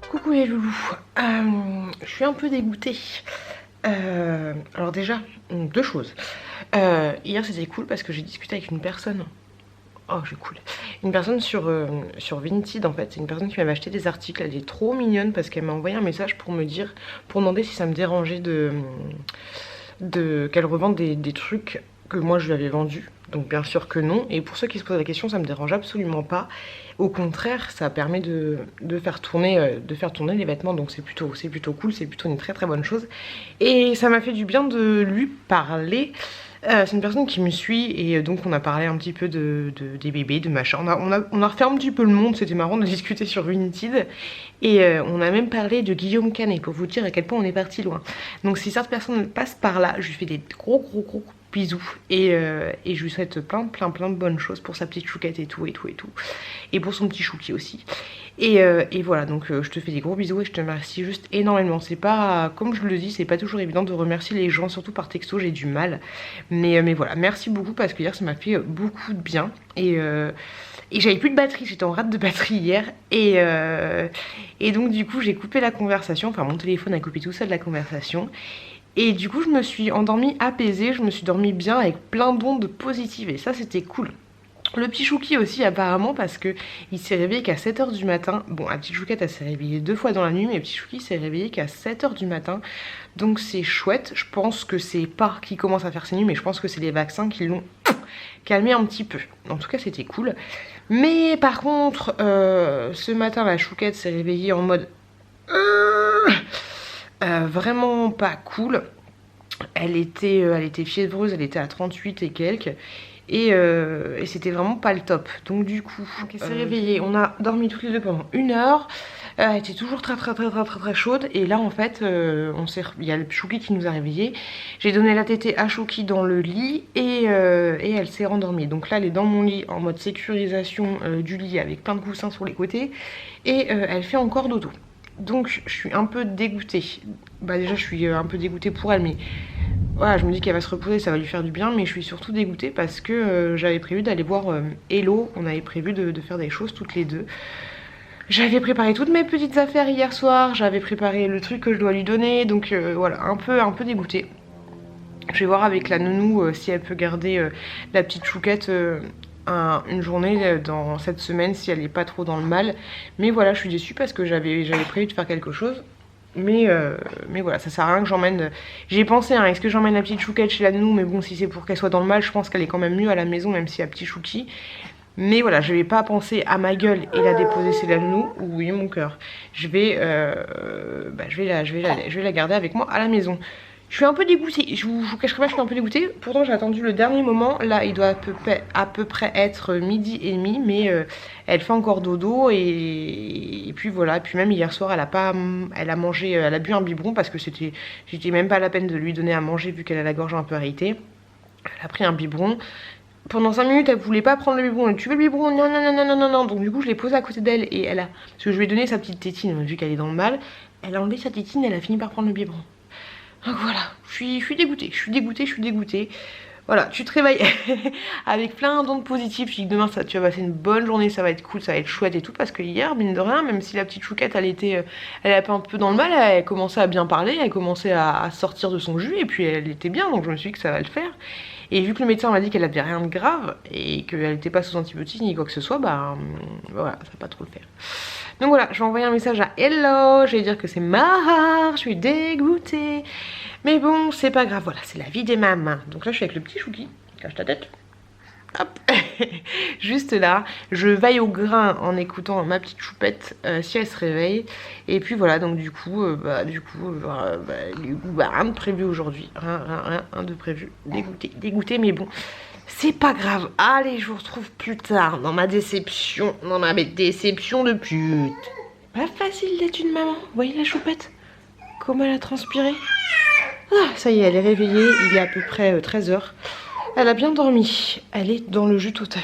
Coucou les loulous. Je suis un peu dégoûtée. Alors déjà, deux choses. Hier c'était cool parce que j'ai discuté avec une personne. Oh, j'ai cool. Une personne sur Vinted en fait. C'est une personne qui m'avait acheté des articles. Elle est trop mignonne parce qu'elle m'a envoyé un message pour demander si ça me dérangeait qu'elle revende des trucs que moi je lui avais vendus. Donc bien sûr que non. Et pour ceux qui se posent la question, ça me dérange absolument pas. Au contraire, ça permet de faire tourner les vêtements. Donc c'est plutôt cool. C'est plutôt une très bonne chose. Et ça m'a fait du bien de lui parler. C'est une personne qui me suit et donc on a parlé un petit peu des bébés, de machin. On a refait un petit peu le monde, c'était marrant de discuter sur Vinted. Et on a même parlé de Guillaume Canet pour vous dire à quel point on est parti loin. Donc si certaines personnes passent par là, je lui fais des gros bisous. Et je lui souhaite plein de bonnes choses pour sa petite chouquette et tout. Et pour son petit chouki aussi. Et voilà, donc je te fais des gros bisous et je te remercie juste énormément. C'est pas, comme je le dis, c'est pas toujours évident de remercier les gens, surtout par texto, j'ai du mal. Mais voilà, merci beaucoup parce que hier ça m'a fait beaucoup de bien. Et j'avais plus de batterie, j'étais en rate de batterie hier. Et donc du coup j'ai coupé la conversation, enfin mon téléphone a coupé tout ça de la conversation. Et du coup je me suis endormie apaisée, je me suis dormie bien avec plein d'ondes positives et ça c'était cool. Le petit chouki aussi apparemment parce que il s'est réveillé qu'à 7h du matin. Bon, la petite chouquette elle s'est réveillée 2 fois dans la nuit, mais le petit chouki s'est réveillé qu'à 7h du matin. Donc c'est chouette, je pense que c'est pas qui commence à faire ses nuits, mais je pense que c'est les vaccins qui l'ont calmé un petit peu. En tout cas c'était cool. Mais par contre, ce matin la chouquette s'est réveillée en mode vraiment pas cool. Elle était fiévreuse, elle était à 38 et quelques. Et c'était vraiment pas le top. Donc du coup, elle s'est réveillée. On a dormi toutes les deux pendant 1 heure. Elle était toujours très chaude. Et là en fait, il y a le Chouki qui nous a réveillés. J'ai donné la tétée à Chouki dans le lit et elle s'est rendormie. Donc là elle est dans mon lit en mode sécurisation du lit avec plein de coussins sur les côtés. Et elle fait encore dodo. Donc je suis un peu dégoûtée. Bah déjà je suis un peu dégoûtée pour elle, mais voilà, je me dis qu'elle va se reposer, ça va lui faire du bien. Mais je suis surtout dégoûtée parce que j'avais prévu d'aller voir Hello. On avait prévu de faire des choses toutes les deux. J'avais préparé toutes mes petites affaires hier soir. J'avais préparé le truc que je dois lui donner. Donc voilà, un peu dégoûtée. Je vais voir avec la nounou si elle peut garder la petite chouquette une journée dans cette semaine si elle n'est pas trop dans le mal. Mais voilà, je suis déçue parce que j'avais prévu de faire quelque chose. Mais voilà, ça sert à rien que j'emmène. J'ai pensé, hein, est-ce que j'emmène la petite chouquette chez la nounou? Mais bon, si c'est pour qu'elle soit dans le mal, je pense qu'elle est quand même mieux à la maison, même s'il y a petit chouki. Mais voilà, je vais pas penser à ma gueule et la déposer chez la nounou. Oui, mon cœur. Je vais la garder avec moi à la maison. Je suis un peu dégoûtée, je vous cacherai pas, je suis un peu dégoûtée. Pourtant j'ai attendu le dernier moment, là il doit à peu près être 12h30, mais elle fait encore dodo et puis voilà. Et puis même hier soir elle a mangé, elle a bu un biberon parce que j'étais même pas la peine de lui donner à manger vu qu'elle a la gorge un peu irritée. Elle a pris un biberon. Pendant 5 minutes elle voulait pas prendre le biberon. Tu veux le biberon? Non non non non non non non. Donc du coup je l'ai posé à côté d'elle et elle a, parce que je lui ai donné sa petite tétine vu qu'elle est dans le mal. Elle a enlevé sa tétine et elle a fini par prendre le biberon. Donc voilà, je suis dégoûtée. Voilà, tu te réveilles avec plein d'ondes positives. Je dis que demain tu vas passer une bonne journée, ça va être cool, ça va être chouette et tout. Parce que hier, mine de rien, même si la petite chouquette elle était un peu dans le mal, elle commençait à bien parler, elle commençait à sortir de son jus et puis elle était bien. Donc je me suis dit que ça va le faire. Et vu que le médecin m'a dit qu'elle avait rien de grave et qu'elle n'était pas sous antibiotiques ni quoi que ce soit, bah voilà, ça va pas trop le faire. Donc voilà, je vais envoyer un message à Hello, je vais dire que c'est marre, je suis dégoûtée. Mais bon, c'est pas grave, voilà, c'est la vie des mamans. Donc là, je suis avec le petit Chouki, cache ta tête. Hop, juste là, je veille au grain en écoutant ma petite choupette si elle se réveille. Et puis voilà, donc du coup, rien de prévu aujourd'hui, rien de prévu. Dégoûté, mais bon. C'est pas grave, allez je vous retrouve plus tard dans ma déception de pute. Pas facile d'être une maman, vous voyez la choupette? Comment elle a transpiré? Ah, ça y est, elle est réveillée, il est à peu près 13h. Elle a bien dormi, elle est dans le jus total.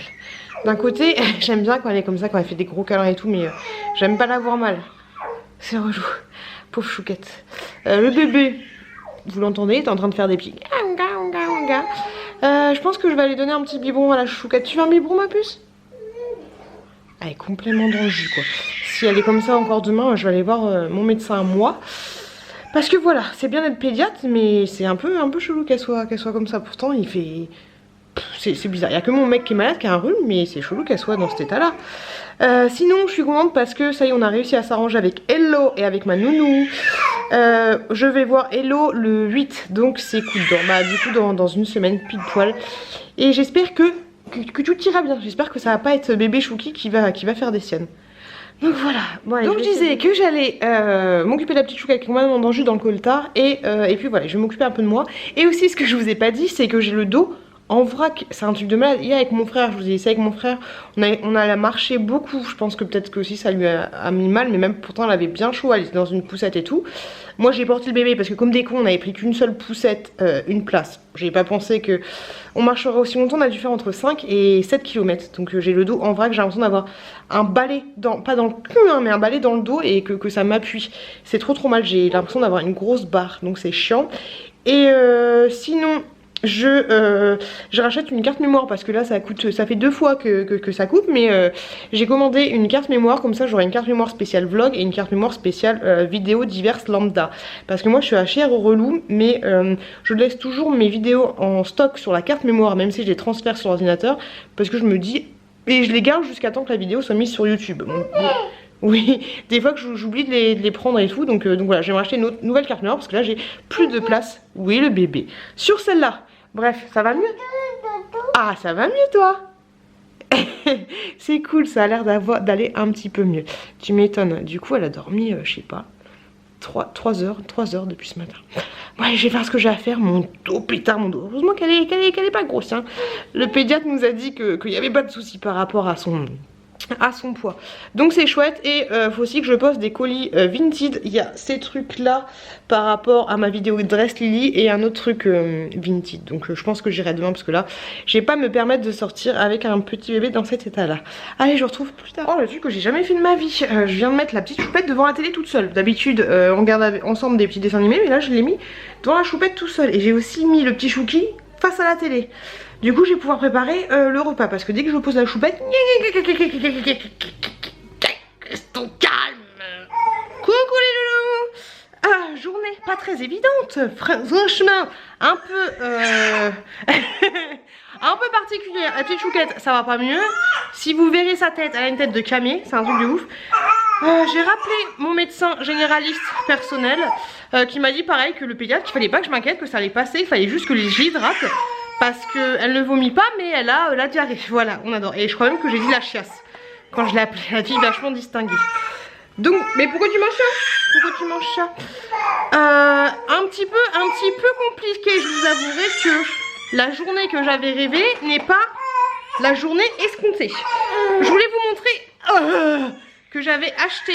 D'un côté, j'aime bien quand elle est comme ça, quand elle fait des gros câlins et tout, mais j'aime pas la voir mal. C'est relou, pauvre chouquette. Le bébé, vous l'entendez, il est en train de faire des petits... je pense que je vais aller donner un petit biberon à la chouquette. Tu veux un biberon ma puce? Elle est complètement dans le jus quoi. Si elle est comme ça encore demain, je vais aller voir mon médecin à moi. Parce que voilà, c'est bien d'être pédiatre, mais c'est un peu chelou qu'elle soit comme ça. Pourtant il fait... C'est bizarre, il n'y a que mon mec qui est malade, qui a un rhume, mais c'est chelou qu'elle soit dans cet état là. Sinon je suis contente parce que ça y est, on a réussi à s'arranger avec Hello et avec ma nounou. Je vais voir Hello le 8, donc c'est cool, du coup dans une semaine pile poil. Et j'espère que tout ira bien, j'espère que ça va pas être bébé Chouki qui va faire des siennes. Donc voilà, bon, allez, donc je disais que j'allais m'occuper de la petite chouquette qui est complètement dans le jus dans le coltard et puis voilà, je vais m'occuper un peu de moi. Et aussi ce que je vous ai pas dit, c'est que j'ai le dos en vrac, c'est un truc de malade. Hier avec mon frère, je vous ai dit ça avec mon frère, on a marché beaucoup. Je pense que peut-être que aussi ça lui a mis mal, mais même pourtant elle avait bien chaud, elle était dans une poussette et tout. Moi j'ai porté le bébé parce que comme des cons on avait pris qu'une seule poussette, une place. J'ai pas pensé que on marcherait aussi longtemps, on a dû faire entre 5 et 7 km. Donc j'ai le dos en vrac, j'ai l'impression d'avoir un balai, pas dans le cul hein, mais un balai dans le dos et que ça m'appuie. C'est trop mal, j'ai l'impression d'avoir une grosse barre, donc c'est chiant. Et sinon... Je rachète une carte mémoire parce que là ça fait 2 fois que ça coupe, mais j'ai commandé une carte mémoire, comme ça j'aurai une carte mémoire spéciale vlog et une carte mémoire spéciale vidéo diverses lambda. Parce que moi je suis HR au relou, mais je laisse toujours mes vidéos en stock sur la carte mémoire, même si je les transfère sur l'ordinateur, parce que je me dis, et je les garde jusqu'à temps que la vidéo soit mise sur YouTube. Bon, oui, des fois que j'oublie de les prendre et tout, donc voilà, je vais me racheter une nouvelle carte mémoire parce que là j'ai plus de place. Oui, le bébé. Sur celle-là. Bref, ça va mieux? Ah, ça va mieux toi? C'est cool, ça a l'air d'aller un petit peu mieux. Tu m'étonnes. Du coup, elle a dormi, je sais pas, 3 heures depuis ce matin. Ouais, je vais faire ce que j'ai à faire. Mon dos, pétard, mon dos. Heureusement qu'elle est pas grosse. Hein. Le pédiatre nous a dit qu'il n'y avait pas de souci par rapport à son poids. Donc c'est chouette. Et faut aussi que je poste des colis Vinted. Il y a ces trucs là par rapport à ma vidéo de Dress Lily et un autre truc Vinted. Donc je pense que j'irai demain parce que là je vais pas me permettre de sortir avec un petit bébé dans cet état là. Allez, je vous retrouve plus tard. Oh, le truc que j'ai jamais fait de ma vie, je viens de mettre la petite choupette devant la télé toute seule. D'habitude on regarde ensemble des petits dessins animés, mais là je l'ai mis devant la choupette tout seul. Et j'ai aussi mis le petit Chouki face à la télé. Du coup je vais pouvoir préparer le repas parce que dès que je pose la choupette, restons calmes. Coucou les loulous. Ah, journée pas très évidente, franchement un peu un peu particulière. La petite chouquette ça va pas mieux. Si vous verrez sa tête, elle a une tête de camé, c'est un truc de ouf. J'ai rappelé mon médecin généraliste personnel qui m'a dit pareil que le pédiatre, qu'il fallait pas que je m'inquiète, que ça allait passer, il fallait juste que je l'hydrate. Parce qu'elle ne vomit pas, mais elle a la diarrhée. Voilà, on adore. Et je crois même que j'ai dit la chiasse quand je l'ai appelée. La fille vachement distinguée. Donc, mais pourquoi tu manges ça? Pourquoi tu manges ça? Un petit peu compliqué, je vous avouerai que la journée que j'avais rêvée n'est pas la journée escomptée. Je voulais vous montrer que j'avais acheté.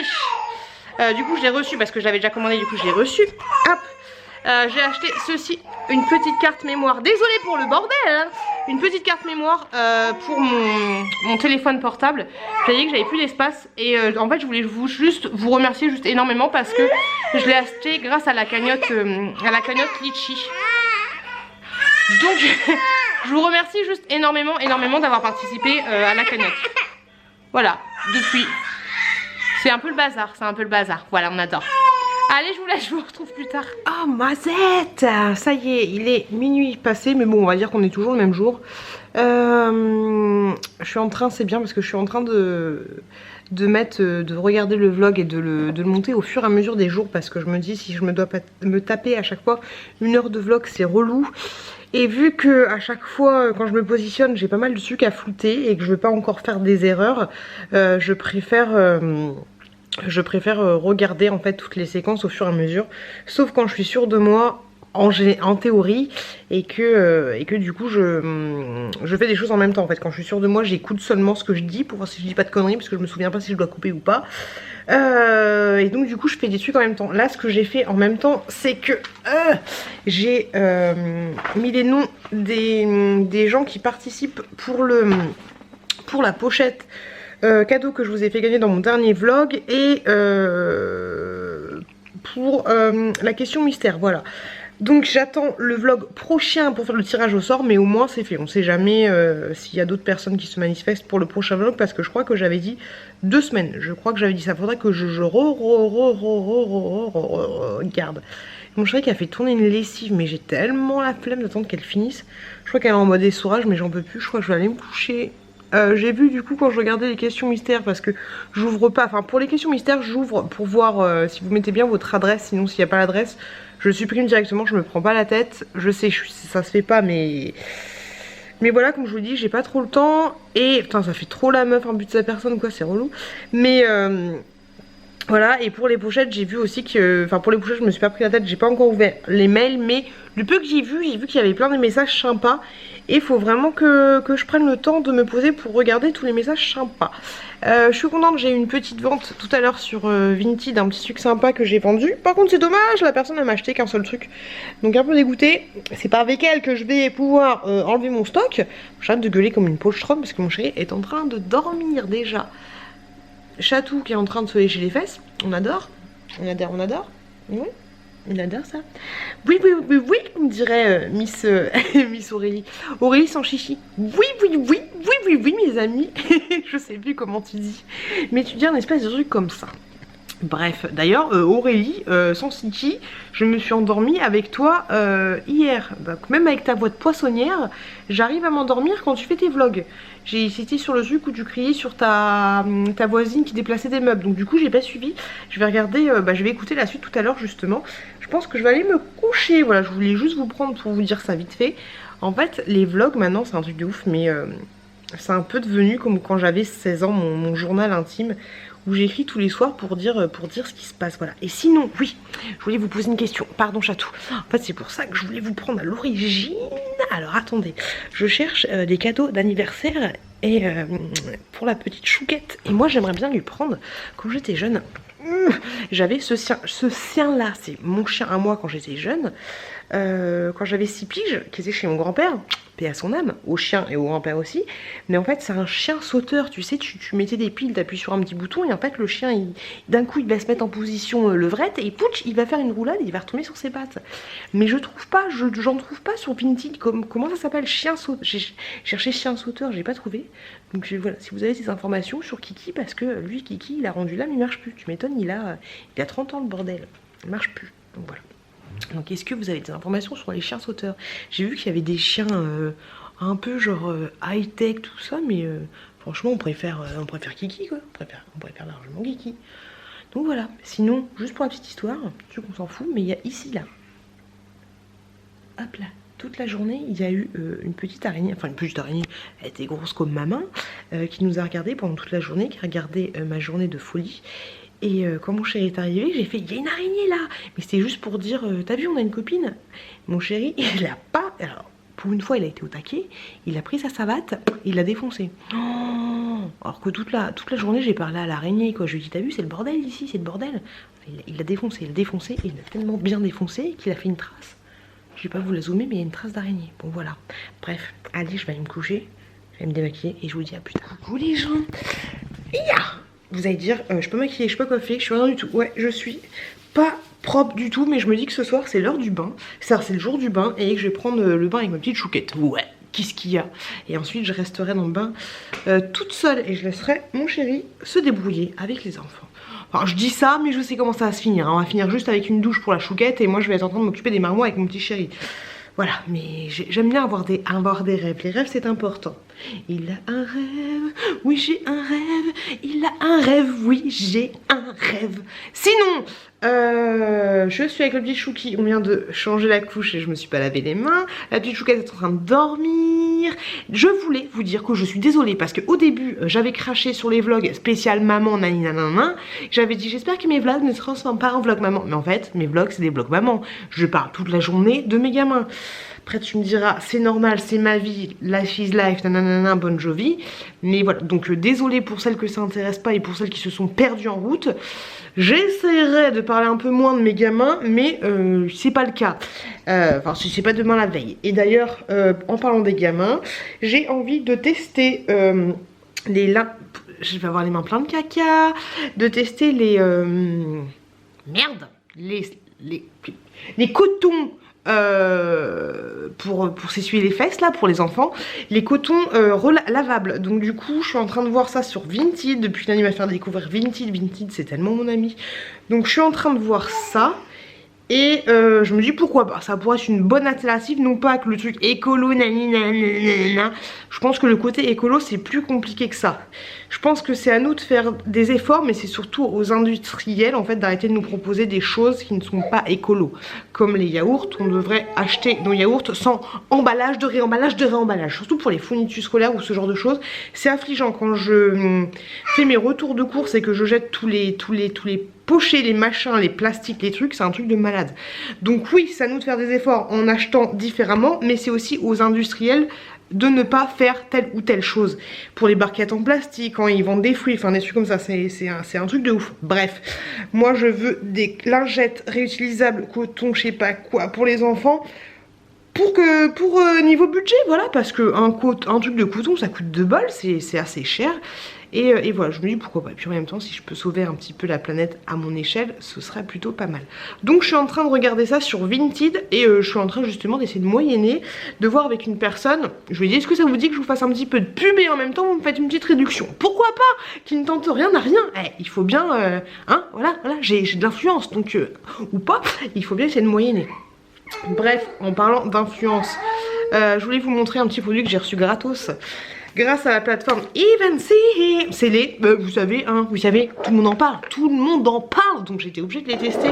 Du coup je l'ai reçu parce que j'avais déjà commandé, du coup je l'ai reçu. Hop, j'ai acheté ceci, une petite carte mémoire. Désolée pour le bordel, hein. Une petite carte mémoire pour mon téléphone portable. J'avais dit que j'avais plus d'espace et en fait je voulais juste vous remercier juste énormément parce que je l'ai acheté grâce à la cagnotte Litchi. Donc je vous remercie juste énormément d'avoir participé à la cagnotte. Voilà, depuis. C'est un peu le bazar, voilà, on adore. Allez, je vous laisse, je vous retrouve plus tard. Oh, Mazette, ça y est, il est minuit passé, mais bon, on va dire qu'on est toujours le même jour. Je suis en train, c'est bien parce que je suis en train de regarder le vlog et de le monter au fur et à mesure des jours parce que je me dis si je me dois pas me taper à chaque fois 1 heure de vlog, c'est relou. Et vu que à chaque fois quand je me positionne j'ai pas mal de trucs à flouter et que je veux pas encore faire des erreurs, je préfère regarder en fait toutes les séquences au fur et à mesure, sauf quand je suis sûre de moi en théorie et que du coup je fais des choses en même temps. En fait quand je suis sûre de moi j'écoute seulement ce que je dis pour voir si je dis pas de conneries parce que je me souviens pas si je dois couper ou pas. Et donc du coup je fais des trucs en même temps. Là ce que j'ai fait en même temps c'est que j'ai mis les noms des gens qui participent pour la pochette cadeau que je vous ai fait gagner dans mon dernier vlog et pour la question mystère, voilà. Donc j'attends le vlog prochain pour faire le tirage au sort, mais au moins c'est fait. On sait jamais s'il y a d'autres personnes qui se manifestent pour le prochain vlog parce que je crois que j'avais dit 2 semaines. Je crois que j'avais dit ça. Faudrait que je regarde. Mon chéri qui a fait tourner une lessive, mais j'ai tellement la flemme d'attendre qu'elle finisse. Je crois qu'elle est en mode essourage, mais j'en peux plus. Je crois que je vais aller me coucher. J'ai vu du coup quand je regardais les questions mystères parce que j'ouvre pas, enfin pour les questions mystères j'ouvre pour voir si vous mettez bien votre adresse, sinon s'il n'y a pas l'adresse je supprime directement, je me prends pas la tête. Je sais ça se fait pas mais voilà, comme je vous dis j'ai pas trop le temps et putain ça fait trop la meuf en but de sa personne quoi, c'est relou. Mais voilà, et pour les pochettes j'ai vu aussi que, enfin pour les pochettes je me suis pas pris la tête, j'ai pas encore ouvert les mails, mais le peu que j'ai vu qu'il y avait plein de messages sympas. Et il faut vraiment que je prenne le temps de me poser pour regarder tous les messages sympas. Je suis contente, j'ai eu une petite vente tout à l'heure sur Vinted d'un petit truc sympa que j'ai vendu. Par contre c'est dommage, la personne elle m'a acheté qu'un seul truc. Donc un peu dégoûtée. C'est pas avec elle que je vais pouvoir enlever mon stock. J'arrête de gueuler comme une polstrom parce que mon chéri est en train de dormir déjà. Chatou qui est en train de se lécher les fesses. On adore. On adore. Oui. On adore ça. Oui, on dirait Miss Aurélie. Aurélie sans chichi. Oui, mes amis. Je sais plus comment tu dis. Mais tu dis un espèce de truc comme ça. Bref, d'ailleurs, Aurélie, sans chichi, je me suis endormie avec toi hier. Donc, même avec ta voix de poissonnière, j'arrive à m'endormir quand tu fais tes vlogs. C'était sur le truc où tu criais sur ta voisine qui déplaçait des meubles. Donc du coup j'ai pas suivi. Je vais regarder, je vais écouter la suite tout à l'heure justement. Je pense que je vais aller me coucher. Voilà, je voulais juste vous prendre pour vous dire ça vite fait. En fait les vlogs maintenant c'est un truc de ouf, mais c'est un peu devenu comme quand j'avais 16 ans, mon journal intime où j'écris tous les soirs pour dire ce qui se passe, voilà. Et sinon, oui, je voulais vous poser une question, pardon Chatou. En fait c'est pour ça que je voulais vous prendre à l'origine. Alors attendez, je cherche des cadeaux d'anniversaire et pour la petite Chouquette. Et moi j'aimerais bien lui prendre, quand j'étais jeune, j'avais ce sien là, c'est mon chien à moi quand j'étais jeune. Quand j'avais 6 piges, qui était chez mon grand-père, paix à son âme, au chien et au grand-père aussi. Mais en fait c'est un chien sauteur, tu sais, tu mettais des piles, t'appuies sur un petit bouton et en fait le chien d'un coup il va se mettre en position levrette et pouch, il va faire une roulade et il va retomber sur ses pattes. Mais je trouve pas, j'en trouve pas sur Vinted, comment ça s'appelle, chien sauteur. J'ai cherché chien sauteur, j'ai pas trouvé. Donc voilà, si vous avez ces informations sur Kiki, parce que lui Kiki il a rendu l'âme, il marche plus, tu m'étonnes, il a 30 ans le bordel, il marche plus, donc voilà. Donc est-ce que vous avez des informations sur les chiens sauteurs? J'ai vu qu'il y avait des chiens un peu genre high-tech tout ça, mais franchement on préfère Kiki quoi, on préfère largement Kiki. Donc voilà, sinon juste pour la petite histoire, je sais qu'on s'en fout, mais il y a ici là, hop là, toute la journée il y a eu une petite araignée, enfin une petite araignée, elle était grosse comme ma main, qui nous a regardé pendant toute la journée, qui a regardé ma journée de folie. Et quand mon chéri est arrivé, j'ai fait, il y a une araignée là. Mais c'était juste pour dire, t'as vu, on a une copine. Mon chéri, il a pas... Alors, pour une fois, il a été au taquet, il a pris sa savate, il l'a défoncé. Oh, alors que toute la journée, j'ai parlé à l'araignée, quoi. Je lui ai dit, t'as vu, c'est le bordel ici, c'est le bordel. Il l'a défoncé, il l'a tellement bien défoncé qu'il a fait une trace. Je vais pas vous la zoomer, mais il y a une trace d'araignée. Bon, voilà. Bref, allez, je vais aller me coucher, je vais me démaquiller et je vous dis à plus tard. Coucou les gens. Vous allez dire, je peux maquiller, je suis pas coiffée, je suis rien du tout. Ouais, je suis pas propre du tout, mais je me dis que ce soir c'est l'heure du bain. C'est le jour du bain et que je vais prendre le bain avec ma petite chouquette. Ouais, qu'est-ce qu'il y a? Et ensuite je resterai dans le bain toute seule et je laisserai mon chéri se débrouiller avec les enfants. Enfin, je dis ça, mais je sais comment ça va se finir. On va finir juste avec une douche pour la chouquette et moi je vais être en train de m'occuper des marmots avec mon petit chéri. Voilà, mais j'aime bien avoir des rêves. Les rêves, c'est important. Il a un rêve, oui j'ai un rêve. Il a un rêve, oui j'ai un rêve. Sinon, je suis avec le petit chouki. On vient de changer la couche et je me suis pas lavé les mains. La petite chouquette est en train de dormir. Je voulais vous dire que je suis désolée parce qu'au début, j'avais craché sur les vlogs spécial maman nani nanana. J'avais dit j'espère que mes vlogs ne se transforment pas en vlog maman. Mais en fait, mes vlogs c'est des vlogs maman. Je parle toute la journée de mes gamins. Après tu me diras c'est normal, c'est ma vie, life is life, nanana, Bon Jovi. Mais voilà, donc désolée pour celles que ça intéresse pas et pour celles qui se sont perdues en route. J'essaierai de parler un peu moins de mes gamins, mais c'est pas le cas. Enfin, c'est pas demain la veille. Et d'ailleurs, en parlant des gamins, j'ai envie de tester les je vais avoir les mains pleines de caca, de tester les merde, les cotons. Pour s'essuyer les fesses là pour les enfants, les cotons lavables. Donc du coup je suis en train de voir ça sur Vinted. Depuis l'année il m'a fait découvrir Vinted c'est tellement mon ami. Donc je suis en train de voir ça et je me dis pourquoi pas, ça pourrait être une bonne alternative, non pas que le truc écolo nanana. Je pense que le côté écolo c'est plus compliqué que ça. Je pense que c'est à nous de faire des efforts, mais c'est surtout aux industriels en fait d'arrêter de nous proposer des choses qui ne sont pas écolo. Comme les yaourts, on devrait acheter nos yaourts sans emballage, de réemballage. Surtout pour les fournitures scolaires ou ce genre de choses. C'est affligeant quand je fais mes retours de course et que je jette tous les pochets, les machins, les plastiques, les trucs, c'est un truc de malade. Donc oui, c'est à nous de faire des efforts en achetant différemment, mais c'est aussi aux industriels de ne pas faire telle ou telle chose. Pour les barquettes en plastique, quand ils vendent des fruits, enfin des trucs comme ça, c'est un truc de ouf. Bref, moi je veux des lingettes réutilisables, coton, je sais pas quoi, pour les enfants, pour niveau budget, voilà, parce que un truc de coton ça coûte 2 balles, c'est assez cher. Et voilà, je me dis pourquoi pas. Et puis en même temps, si je peux sauver un petit peu la planète à mon échelle, ce serait plutôt pas mal. Donc je suis en train de regarder ça sur Vinted et je suis en train justement d'essayer de moyenner, de voir avec une personne. Je lui ai dit, est-ce que ça vous dit que je vous fasse un petit peu de pub et en même temps vous me faites une petite réduction? Pourquoi pas? Qui ne tente rien n'a rien. Il faut bien, voilà, j'ai de l'influence, donc, ou pas, il faut bien essayer de moyenner. Bref, en parlant d'influence, je voulais vous montrer un petit produit que j'ai reçu gratos. Grâce à la plateforme Evency, c'est vous savez, tout le monde en parle, donc j'ai été obligée de les tester,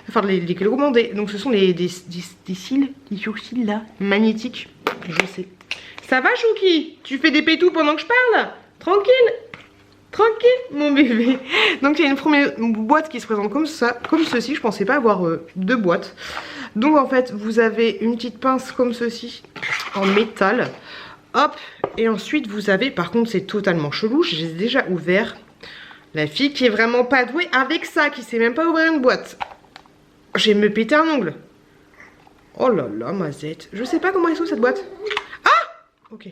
enfin de les commander. Donc ce sont des cils, des sourcils là, magnétiques, je sais. Ça va Chouki? Tu fais des pétous pendant que je parle? Tranquille mon bébé. Donc il y a une première boîte qui se présente comme ça, comme ceci, je pensais pas avoir 2 boîtes. Donc en fait vous avez une petite pince comme ceci, en métal. Hop, et ensuite vous avez, par contre c'est totalement chelou, j'ai déjà ouvert. La fille qui est vraiment pas douée avec ça, qui sait même pas ouvrir une boîte. J'ai me pété un ongle. Oh là là, mazette. Je sais pas comment elle s'ouvre cette boîte. Ah! Ok.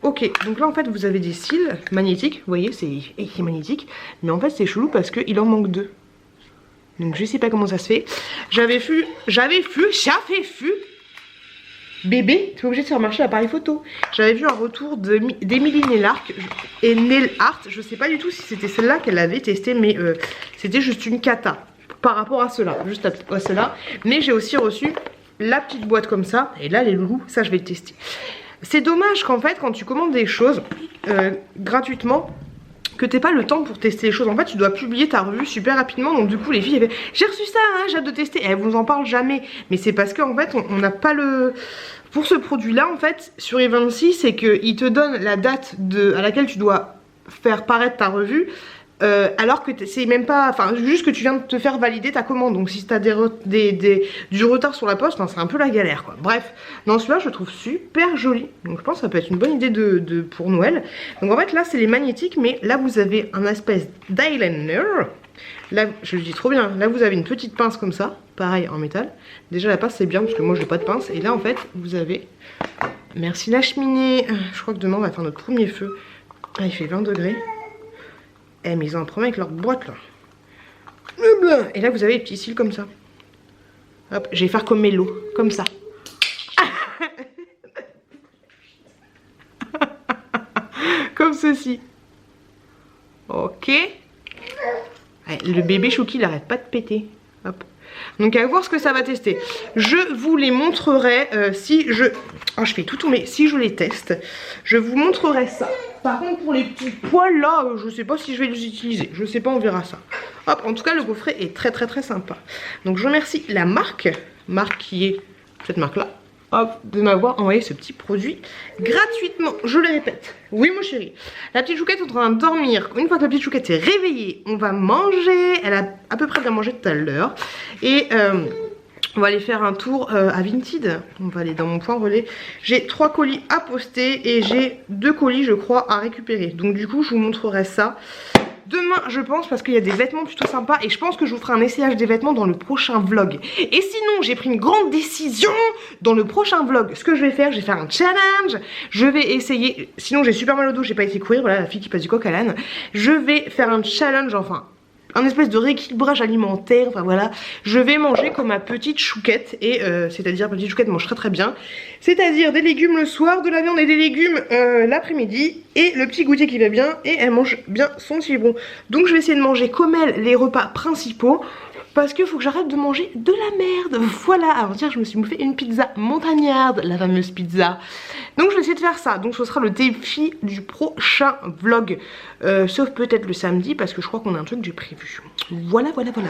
Ok, donc là en fait vous avez des cils magnétiques, vous voyez, c'est magnétique. Mais en fait c'est chelou parce qu'il en manque 2. Donc je sais pas comment ça se fait. J'avais vu bébé, tu es obligé de faire marcher l'appareil photo. J'avais vu un retour d'Emily Nail Art. Je sais pas du tout si c'était celle-là qu'elle avait testé, mais c'était juste une cata par rapport à cela, juste à cela. Mais j'ai aussi reçu la petite boîte comme ça. Et là les loulous, ça je vais le tester. C'est dommage qu'en fait quand tu commandes des choses gratuitement, que t'aies pas le temps pour tester les choses. En fait tu dois publier ta revue super rapidement. Donc du coup les filles j'ai reçu ça, hein, j'ai hâte de tester. Et elles vous en parlent jamais. Mais c'est parce qu'en fait on n'a pas le... Pour ce produit là en fait sur Evency, c'est qu'il te donne la date à laquelle tu dois faire paraître ta revue alors que c'est même pas, enfin juste que tu viens de te faire valider ta commande. Donc si t'as du retard sur la poste, c'est un peu la galère quoi. Bref, non, celui-là je le trouve super joli. Donc je pense que ça peut être une bonne idée pour Noël. Donc en fait là c'est les magnétiques, mais là vous avez un espèce d'eyeliner. Là je le dis trop bien, là vous avez une petite pince comme ça, pareil en métal. Déjà la pince c'est bien parce que moi j'ai pas de pince. Et là en fait vous avez, merci la cheminée. Je crois que demain on va faire notre premier feu. Ah, il fait 20 degrés. Eh mais ils ont un problème avec leur boîte là. Et là vous avez les petits cils comme ça. Hop, je vais faire comme Mélo, comme ça. Comme ceci. Ok. Allez, le bébé Chouki il arrête pas de péter. Hop. Donc à voir ce que ça va tester. Je vous les montrerai si je... Oh, je fais tout tourner. Si je les teste, je vous montrerai ça. Par contre pour les petits poils là, je sais pas si je vais les utiliser. Je sais pas, on verra ça. Hop, en tout cas le coffret est très très très sympa. Donc je remercie la marque qui est cette marque là. Hop, de m'avoir envoyé ce petit produit gratuitement. Je le répète. Oui mon chéri. La petite chouquette est en train de dormir. Une fois que la petite chouquette s'est réveillée, on va manger. Elle a à peu près bien mangé tout à l'heure. Et on va aller faire un tour à Vinted. On va aller dans mon point relais. J'ai 3 colis à poster et j'ai 2 colis je crois à récupérer. Donc du coup je vous montrerai ça demain je pense, parce qu'il y a des vêtements plutôt sympas. Et je pense que je vous ferai un essayage des vêtements dans le prochain vlog. Et sinon j'ai pris une grande décision dans le prochain vlog. Ce que je vais faire un challenge. Je vais essayer, sinon j'ai super mal au dos, j'ai pas été courir. Voilà la fille qui passe du coq à l'âne. Je vais faire un challenge, enfin un espèce de rééquilibrage alimentaire, enfin voilà. Je vais manger comme ma petite chouquette. Et c'est-à-dire ma petite chouquette mange très très bien. C'est-à-dire des légumes le soir, de la viande et des légumes l'après-midi. Et le petit goûter qui va bien. Et elle mange bien son citron. Donc je vais essayer de manger comme elle les repas principaux. Parce qu'il faut que j'arrête de manger de la merde. Voilà, avant-hier je me suis bouffé une pizza montagnarde, la fameuse pizza. Donc je vais essayer de faire ça. Donc ce sera le défi du prochain vlog. Sauf peut-être le samedi, parce que je crois qu'on a un truc que j'ai prévu. Voilà, voilà, voilà.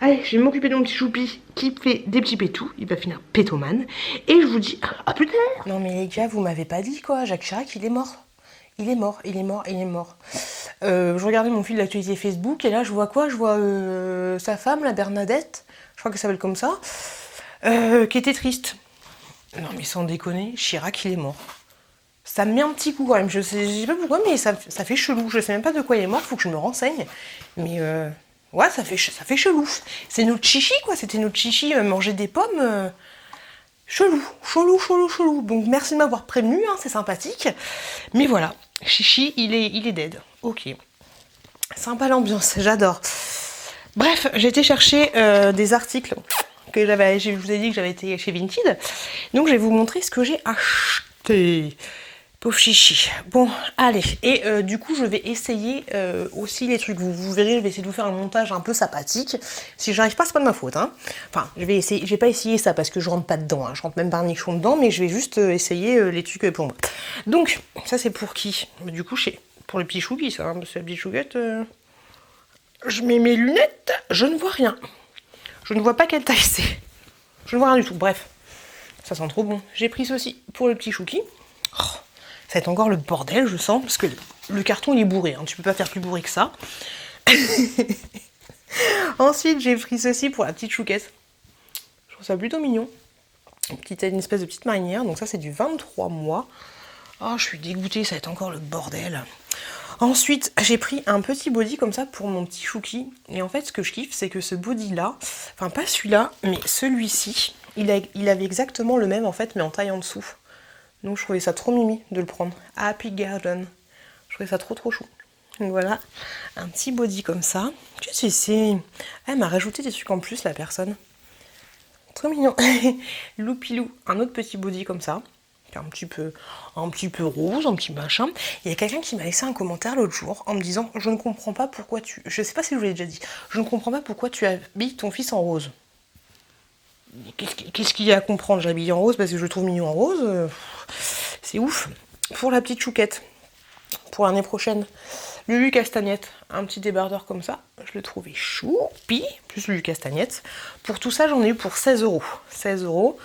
Allez, je vais m'occuper de mon petit choupi qui fait des petits pétous. Il va finir pétomane. Et je vous dis à plus tard. Non mais les gars, vous m'avez pas dit quoi. Jacques Chirac, il est mort. Il est mort, il est mort, il est mort. Je regardais mon fil d'actualité Facebook et là je vois quoi? Je vois sa femme, la Bernadette, je crois qu'elle s'appelle comme ça, qui était triste. Non mais sans déconner, Chirac il est mort. Ça me met un petit coup quand même, je sais pas pourquoi mais ça fait chelou. Je sais même pas de quoi il est mort, faut que je me renseigne. Mais ouais ça fait chelou. C'est notre chichi quoi, c'était notre chichi manger des pommes. Chelou, chelou, chelou, chelou. Donc merci de m'avoir prévenu, hein, c'est sympathique. Mais voilà, Chichi, il est dead. Ok. Sympa l'ambiance, j'adore. Bref, j'ai été chercher des articles que je vous ai dit que j'avais été chez Vinted. Donc je vais vous montrer ce que j'ai acheté. Pauvre Chichi. Bon, allez. Et du coup, je vais essayer aussi les trucs. Vous verrez, je vais essayer de vous faire un montage un peu sympathique. Si j'arrive pas, c'est pas de ma faute. Hein. Enfin, je vais essayer. Je vais pas essayer ça parce que je rentre pas dedans. Hein. Je rentre même pas un nichon dedans, mais je vais juste essayer les trucs pour moi. Donc, ça c'est pour qui? Du coup, pour le petit chouki, ça. Hein, parce que la petite chouquette. Je mets mes lunettes. Je ne vois rien. Je ne vois pas quelle taille c'est. Je ne vois rien du tout. Bref, ça sent trop bon. J'ai pris ceci pour le petit chouki. Oh. Ça va être encore le bordel, je sens, parce que le carton il est bourré, hein, tu peux pas faire plus bourré que ça. Ensuite, j'ai pris ceci pour la petite chouquette. Je trouve ça plutôt mignon. Une espèce de petite marinière, donc ça c'est du 23 mois. Oh, je suis dégoûtée, ça va être encore le bordel. Ensuite, j'ai pris un petit body comme ça pour mon petit chouki. Et en fait, ce que je kiffe, c'est que ce body-là, enfin pas celui-là, mais celui-ci, il avait exactement le même en fait, mais en taille en dessous. Donc je trouvais ça trop mimi de le prendre. Happy Garden. Je trouvais ça trop trop chou. Donc voilà, un petit body comme ça. Qu'est-ce que c'est? Elle m'a rajouté des trucs en plus la personne. Trop mignon. Loupilou, un autre petit body comme ça. Un petit peu rose, un petit machin. Il y a quelqu'un qui m'a laissé un commentaire l'autre jour en me disant: je ne comprends pas pourquoi tu... Je sais pas si je vous l'ai déjà dit. Je ne comprends pas pourquoi tu habilles ton fils en rose. Qu'est-ce qu'il y a à comprendre? J'habille en rose parce que je le trouve mignon en rose. C'est ouf. Pour la petite chouquette, pour l'année prochaine, Lulu Castagnette, un petit débardeur comme ça. Je le trouvais choupi, plus Lulu Castagnette. Pour tout ça, j'en ai eu pour 16 €. 16 €.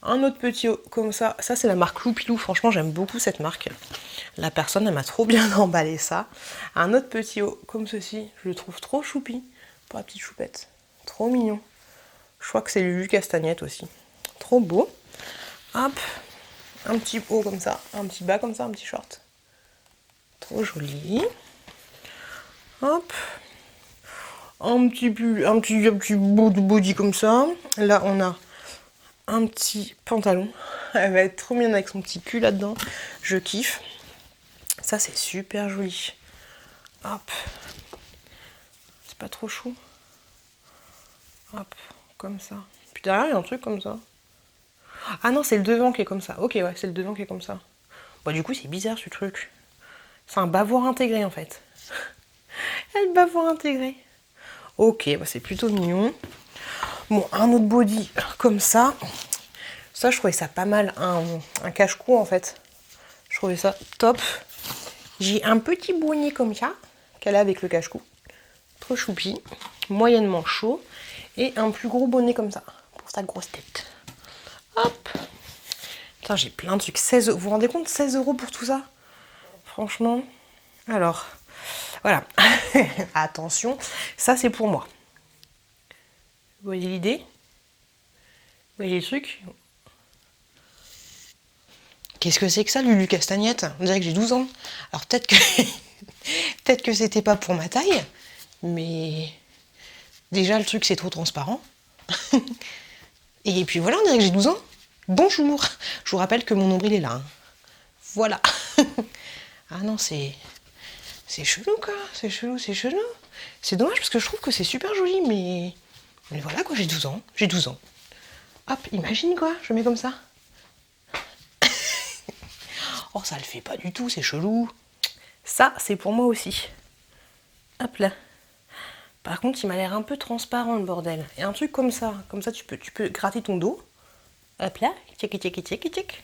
Un autre petit haut comme ça. Ça, c'est la marque Loupilou. Franchement, j'aime beaucoup cette marque. La personne, elle m'a trop bien emballé ça. Un autre petit haut comme ceci. Je le trouve trop choupi pour la petite choupette. Trop mignon. Je crois que c'est Lulu Castagnette aussi. Trop beau. Hop. Un petit haut comme ça. Un petit bas comme ça. Un petit short. Trop joli. Hop. Un petit body comme ça. Là, on a un petit pantalon. Elle va être trop mignonne avec son petit cul là-dedans. Je kiffe. Ça, c'est super joli. Hop. C'est pas trop chou. Hop. Comme ça. Puis derrière, il y a un truc comme ça. Ah non, c'est le devant qui est comme ça. Ok, ouais, c'est le devant qui est comme ça. Bon, du coup, c'est bizarre ce truc. C'est un bavoir intégré en fait. Le bavoir intégré. Ok, bah, c'est plutôt mignon. Bon, un autre body comme ça. Ça, je trouvais ça pas mal. Un cache-cou en fait. Je trouvais ça top. J'ai un petit bonnet comme ça, qu'elle a avec le cache-cou. Trop choupi. Moyennement chaud. Et un plus gros bonnet comme ça. Pour sa grosse tête. Hop. Putain, j'ai plein de trucs. 16 €. Vous vous rendez compte, 16 € pour tout ça? Franchement. Alors, voilà. Attention, ça c'est pour moi. Vous voyez l'idée? Vous voyez les trucs? Qu'est-ce que c'est que ça, Lulu Castagnette? On dirait que j'ai 12 ans. Alors peut-être que peut-être que c'était pas pour ma taille, mais déjà le truc c'est trop transparent. Et puis voilà, on dirait que j'ai 12 ans. Bonjour. Je vous rappelle que mon nombril est là. Hein. Voilà. Ah non, c'est chelou quoi. C'est chelou, c'est chelou. C'est dommage parce que je trouve que c'est super joli, mais voilà quoi, j'ai 12 ans. J'ai 12 ans. Hop, imagine quoi, je mets comme ça. Oh, ça le fait pas du tout, c'est chelou. Ça, c'est pour moi aussi. Hop là. Par contre, il m'a l'air un peu transparent le bordel. Et un truc comme ça tu peux gratter ton dos. Hop là, tchic.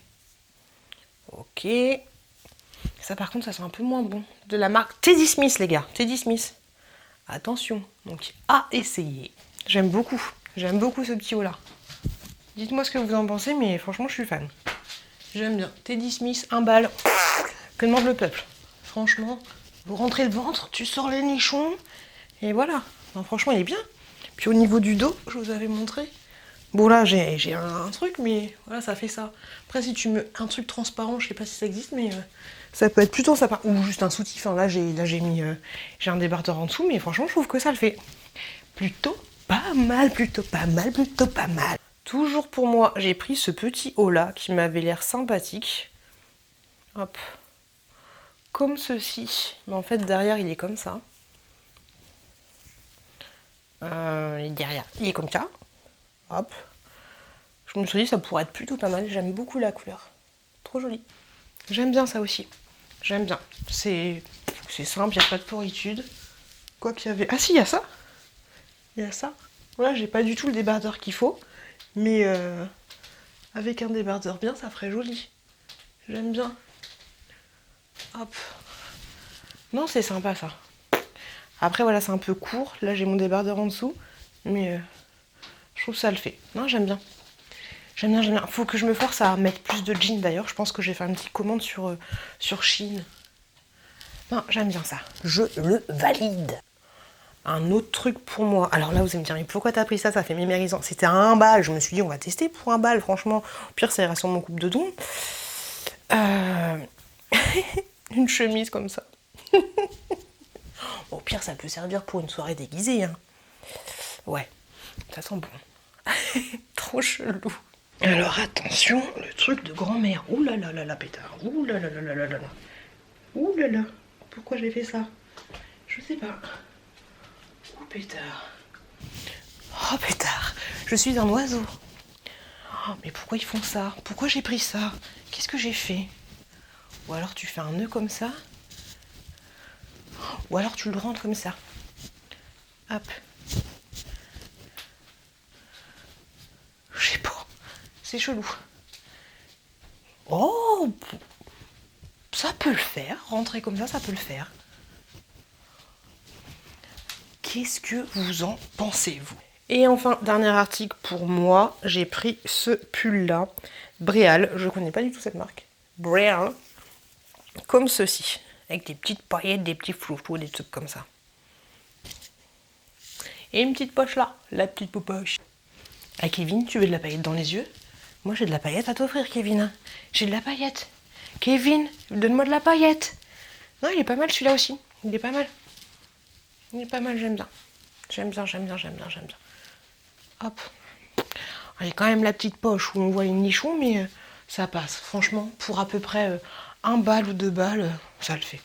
Ok. Ça par contre, ça sent un peu moins bon. De la marque Teddy Smith les gars, Teddy Smith. Attention, donc à essayer. J'aime beaucoup ce petit haut là. Dites-moi ce que vous en pensez, mais franchement, je suis fan. J'aime bien. Teddy Smith, 1 balle. Que demande le peuple? Franchement, vous rentrez le ventre, tu sors les nichons, et voilà. Non, franchement, il est bien. Puis au niveau du dos, je vous avais montré. Bon là, j'ai un truc, mais voilà, ça fait ça. Après, si tu mets un truc transparent, je sais pas si ça existe, mais ça peut être plutôt sympa. Ou juste un soutif. Hein. Là, j'ai mis, j'ai un débardeur en dessous, mais franchement, je trouve que ça le fait. Plutôt pas mal. Toujours pour moi, j'ai pris ce petit haut là qui m'avait l'air sympathique. Hop. Comme ceci. Mais en fait, derrière, il est comme ça. Derrière, il est comme ça. Hop. Je me suis dit, ça pourrait être plutôt pas mal. J'aime beaucoup la couleur. Trop joli. J'aime bien ça aussi. J'aime bien. C'est simple, il n'y a pas de pourritude. Quoi qu'il y avait... Ah si, il y a ça. Il y a ça. Voilà, j'ai pas du tout le débardeur qu'il faut. Mais avec un débardeur bien, ça ferait joli. J'aime bien. Hop. Non, c'est sympa ça. Après, voilà, c'est un peu court. Là, j'ai mon débardeur en dessous. Mais je trouve que ça le fait. Non, j'aime bien. J'aime bien. Faut que je me force à mettre plus de jeans d'ailleurs. Je pense que j'ai fait une petite commande sur Shein. Non, j'aime bien ça. Je le valide. Un autre truc pour moi. Alors là, vous allez me dire, mais pourquoi t'as pris ça? Ça fait mémérisant. C'était à 1 balle. Je me suis dit, on va tester pour 1 balle. Franchement, au pire, ça ira sur mon coupe de don. Une chemise comme ça. Au pire, ça peut servir pour une soirée déguisée. Hein. Ouais, ça sent bon. Trop chelou. Alors attention, le truc de grand-mère. Ouh là là là là, pétard. Ouh là là là là là là. Ouh là là. Pourquoi j'ai fait ça? Je sais pas. Oh pétard. Oh pétard. Je suis un oiseau. Oh, mais pourquoi ils font ça? Pourquoi j'ai pris ça? Qu'est-ce que j'ai fait? Ou alors tu fais un nœud comme ça. Ou alors tu le rentres comme ça. Hop. Je sais pas. C'est chelou. Oh, ça peut le faire. Rentrer comme ça peut le faire. Qu'est-ce que vous en pensez, vous? Et enfin, dernier article pour moi, j'ai pris ce pull-là, Bréal, je connais pas du tout cette marque, Bréal, comme ceci, avec des petites paillettes, des petits flouffous, des trucs comme ça. Et une petite poche là, la petite poche. Ah Kevin, tu veux de la paillette dans les yeux? Moi j'ai de la paillette à t'offrir Kevin, j'ai de la paillette. Kevin, donne-moi de la paillette. Non, il est pas mal celui-là aussi, il est pas mal. Il est pas mal, j'aime bien. J'aime bien. Hop. Il y a quand même la petite poche où on voit les nichons, mais ça passe. Franchement, pour à peu près 1 balle ou 2 balles, ça le fait.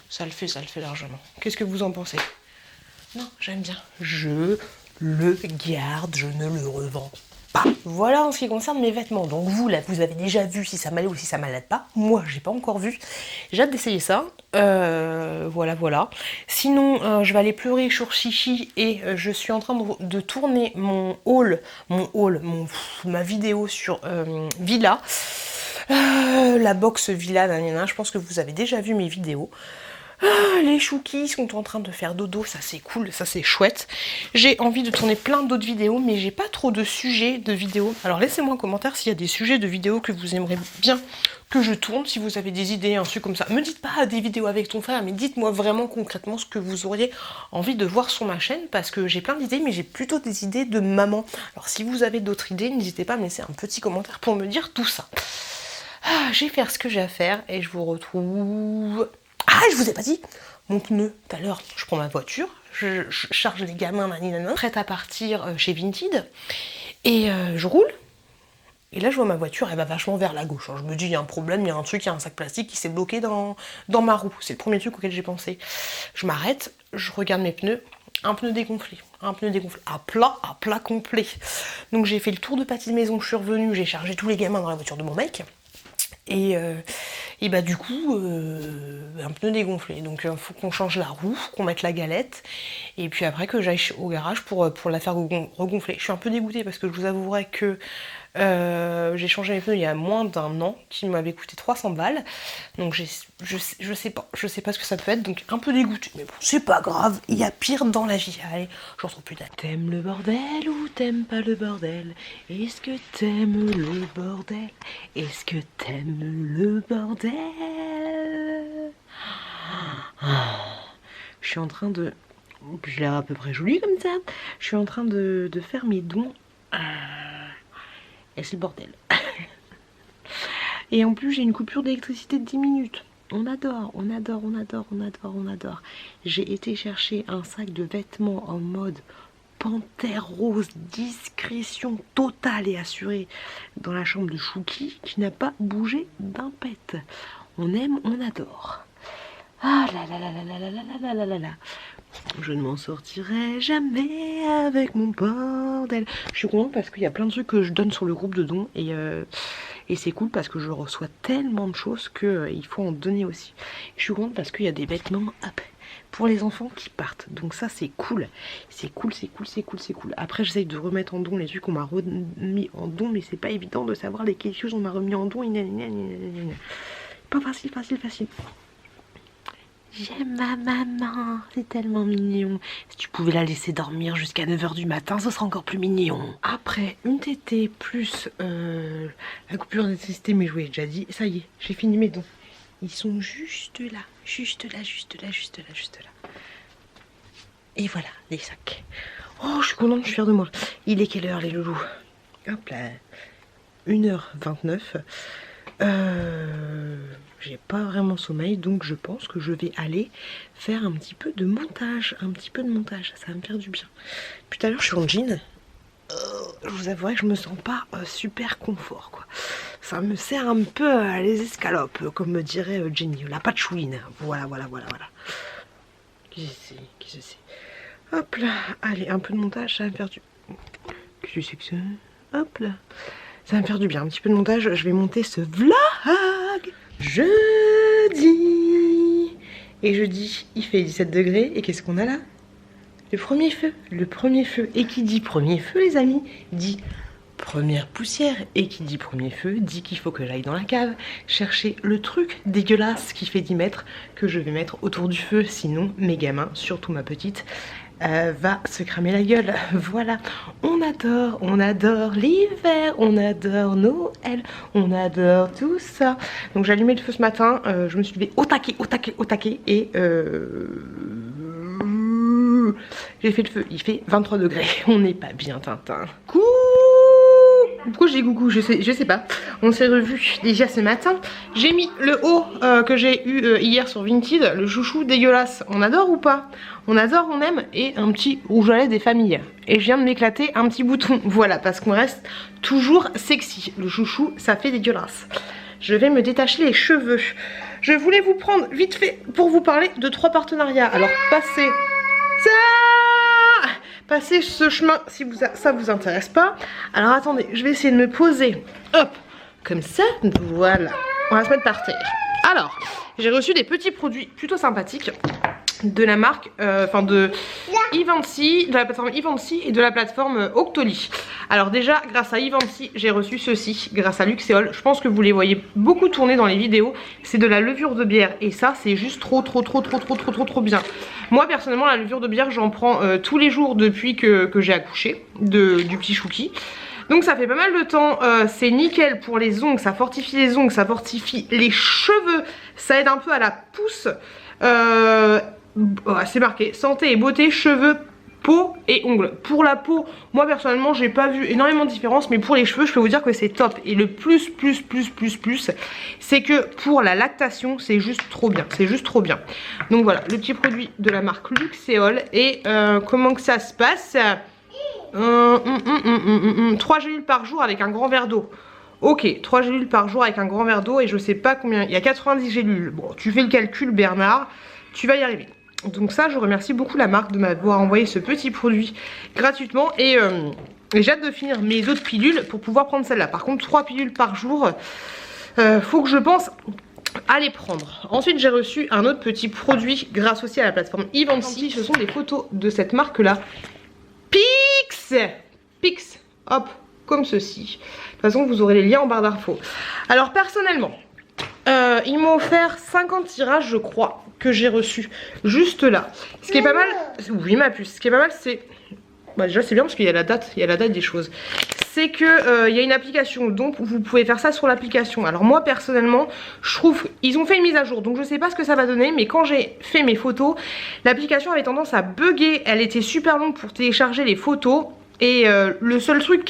Ça le fait largement. Qu'est-ce que vous en pensez? Non, j'aime bien. Je le garde, je ne le revends pas. Voilà en ce qui concerne mes vêtements. Donc vous, là, vous avez déjà vu si ça m'allait ou si ça m'allait pas. Moi, j'ai pas encore vu. J'ai hâte d'essayer ça. Voilà. Sinon, je vais aller pleurer sur Chichi et je suis en train de tourner ma vidéo sur Villa. La box Villa, je pense que vous avez déjà vu mes vidéos. Les chouquis sont en train de faire dodo, ça c'est cool, ça c'est chouette. J'ai envie de tourner plein d'autres vidéos, mais j'ai pas trop de sujets de vidéos. Alors laissez-moi un commentaire s'il y a des sujets de vidéos que vous aimeriez bien que je tourne, si vous avez des idées, un truc comme ça. Me dites pas des vidéos avec ton frère, mais dites-moi vraiment concrètement ce que vous auriez envie de voir sur ma chaîne, parce que j'ai plein d'idées, mais j'ai plutôt des idées de maman. Alors si vous avez d'autres idées, n'hésitez pas à me laisser un petit commentaire pour me dire tout ça. Je vais faire ce que j'ai à faire et je vous retrouve... Ah, je vous ai pas dit, mon pneu, tout à l'heure, je prends ma voiture, je charge les gamins, prête à partir chez Vinted, et je roule, et là je vois ma voiture, elle va vachement vers la gauche. Je me dis, il y a un problème, il y a un truc, il y a un sac plastique qui s'est bloqué dans ma roue. C'est le premier truc auquel j'ai pensé. Je m'arrête, je regarde mes pneus, un pneu dégonflé, à plat complet. Donc j'ai fait le tour de pâté de maison, je suis revenue, j'ai chargé tous les gamins dans la voiture de mon mec, et bah du coup, un pneu dégonflé. Donc il faut qu'on change la roue, qu'on mette la galette, et puis après que j'aille au garage pour la faire regonfler. Je suis un peu dégoûtée parce que je vous avouerai que j'ai changé mes pneus il y a moins d'1 an, qui m'avait coûté 300 balles. Donc je sais pas ce que ça peut être, donc un peu dégoûtée. Mais bon, c'est pas grave, il y a pire dans la vie. Allez, j'en trouve plus. T'aimes le bordel ou t'aimes pas le bordel? Est-ce que t'aimes le bordel? Est-ce que t'aimes le bordel? Je suis en train de... J'ai l'air à peu près jolie comme ça. Je suis en train de faire mes dons. Et c'est le bordel. Et en plus j'ai une coupure d'électricité de 10 minutes. On adore. J'ai été chercher un sac de vêtements en mode panthère rose, discrétion totale et assurée dans la chambre de Chouki, qui n'a pas bougé d'un pet. On aime, on adore. Ah là là là là là là là là là là. Je ne m'en sortirai jamais avec mon bordel. Je suis contente parce qu'il y a plein de trucs que je donne sur le groupe de dons, et c'est cool parce que je reçois tellement de choses qu'il faut en donner aussi. Je suis contente parce qu'il y a des vêtements pour les enfants qui partent. Donc ça c'est cool. C'est cool. Après j'essaye de remettre en don les trucs qu'on m'a remis en don, mais c'est pas évident de savoir lesquels choses on m'a remis en don. Pas facile. J'aime ma maman, c'est tellement mignon. Si tu pouvais la laisser dormir jusqu'à 9 h du matin, ce serait encore plus mignon. Après une tétée plus la coupure d'électricité, mais je vous l'ai déjà dit, ça y est, j'ai fini mes dons. Ils sont juste là. Et voilà, les sacs. Oh, je suis contente, je suis fière de moi. Il est quelle heure les loulous? Hop là, 1h29. J'ai pas vraiment sommeil, donc je pense que je vais aller faire un petit peu de montage. Ça va me faire du bien. Puis tout à l'heure je suis en jean. Je vous avouerai que je me sens pas super confort quoi. Ça me sert un peu les escalopes, comme me dirait Jenny, la patchouine. Voilà. Qui c'est? Hop là, allez, un peu de montage, ça va me faire du... Qu'est-ce que c'est que ça? Hop là. Ça va me faire du bien, un petit peu de montage. Je vais monter ce vlog jeudi. Et jeudi, il fait 17 degrés. Et qu'est-ce qu'on a là? Le premier feu. Et qui dit premier feu, les amis, dit première poussière. Et qui dit premier feu, dit qu'il faut que j'aille dans la cave chercher le truc dégueulasse qui fait 10 mètres que je vais mettre autour du feu. Sinon, mes gamins, surtout ma petite, va se cramer la gueule. Voilà, on adore l'hiver, on adore Noël, on adore tout ça. Donc j'ai allumé le feu ce matin, je me suis levée au taquet et j'ai fait le feu. Il fait 23 degrés, on n'est pas bien Tintin. Coucou. Pourquoi je dis coucou, je sais pas. On s'est revu déjà ce matin. J'ai mis le haut que j'ai eu hier sur Vinted, le chouchou dégueulasse. On adore ou pas? On adore, on aime. Et un petit rouge à lèvres des familles. Et je viens de m'éclater un petit bouton. Voilà, parce qu'on reste toujours sexy. Le chouchou, ça fait dégueulasse. Je vais me détacher les cheveux. Je voulais vous prendre vite fait pour vous parler de 3 partenariats. Alors passez ce chemin si ça vous intéresse pas. Alors attendez, je vais essayer de me poser. Hop, comme ça, voilà. On va se mettre par terre. Alors, j'ai reçu des petits produits plutôt sympathiques de la marque, de Evency, de la plateforme Evency et de la plateforme Octoly. Alors déjà, grâce à Evency, j'ai reçu ceci, grâce à Luxéol. Je pense que vous les voyez beaucoup tourner dans les vidéos. C'est de la levure de bière et ça, c'est juste trop bien. Moi, personnellement, la levure de bière, j'en prends tous les jours depuis que j'ai accouché du petit Chouki. Donc ça fait pas mal de temps, c'est nickel pour les ongles, ça fortifie les ongles, ça fortifie les cheveux, ça aide un peu à la pousse. C'est marqué santé et beauté, cheveux, peau et ongles. Pour la peau, moi personnellement j'ai pas vu énormément de différence, mais pour les cheveux je peux vous dire que c'est top. Et le plus c'est que pour la lactation c'est juste trop bien, c'est juste trop bien. Donc voilà, le petit produit de la marque Luxéol. Et comment que ça se passe? 3 gélules par jour avec un grand verre d'eau. Ok, 3 gélules par jour avec un grand verre d'eau et je sais pas combien, il y a 90 gélules. Bon, tu fais le calcul Bernard, tu vas y arriver. Donc ça, je remercie beaucoup la marque de m'avoir envoyé ce petit produit gratuitement. Et j'ai hâte de finir mes autres pilules pour pouvoir prendre celle-là. Par contre, 3 pilules par jour, faut que je pense à les prendre. Ensuite, j'ai reçu un autre petit produit grâce aussi à la plateforme Evency. Ce sont des photos de cette marque-là. Pix, hop, comme ceci. De toute façon, vous aurez les liens en barre d'infos. Alors, personnellement, ils m'ont offert 50 tirages, je crois, que j'ai reçus juste là. Ce qui est pas mal, oui ma puce, ce qui est pas mal c'est, déjà c'est bien parce qu'il y a la date, des choses. C'est que il y a une application, donc vous pouvez faire ça sur l'application. Alors moi personnellement, je trouve, ils ont fait une mise à jour, donc je sais pas ce que ça va donner, mais quand j'ai fait mes photos, l'application avait tendance à bugger, elle était super longue pour télécharger les photos. Et le truc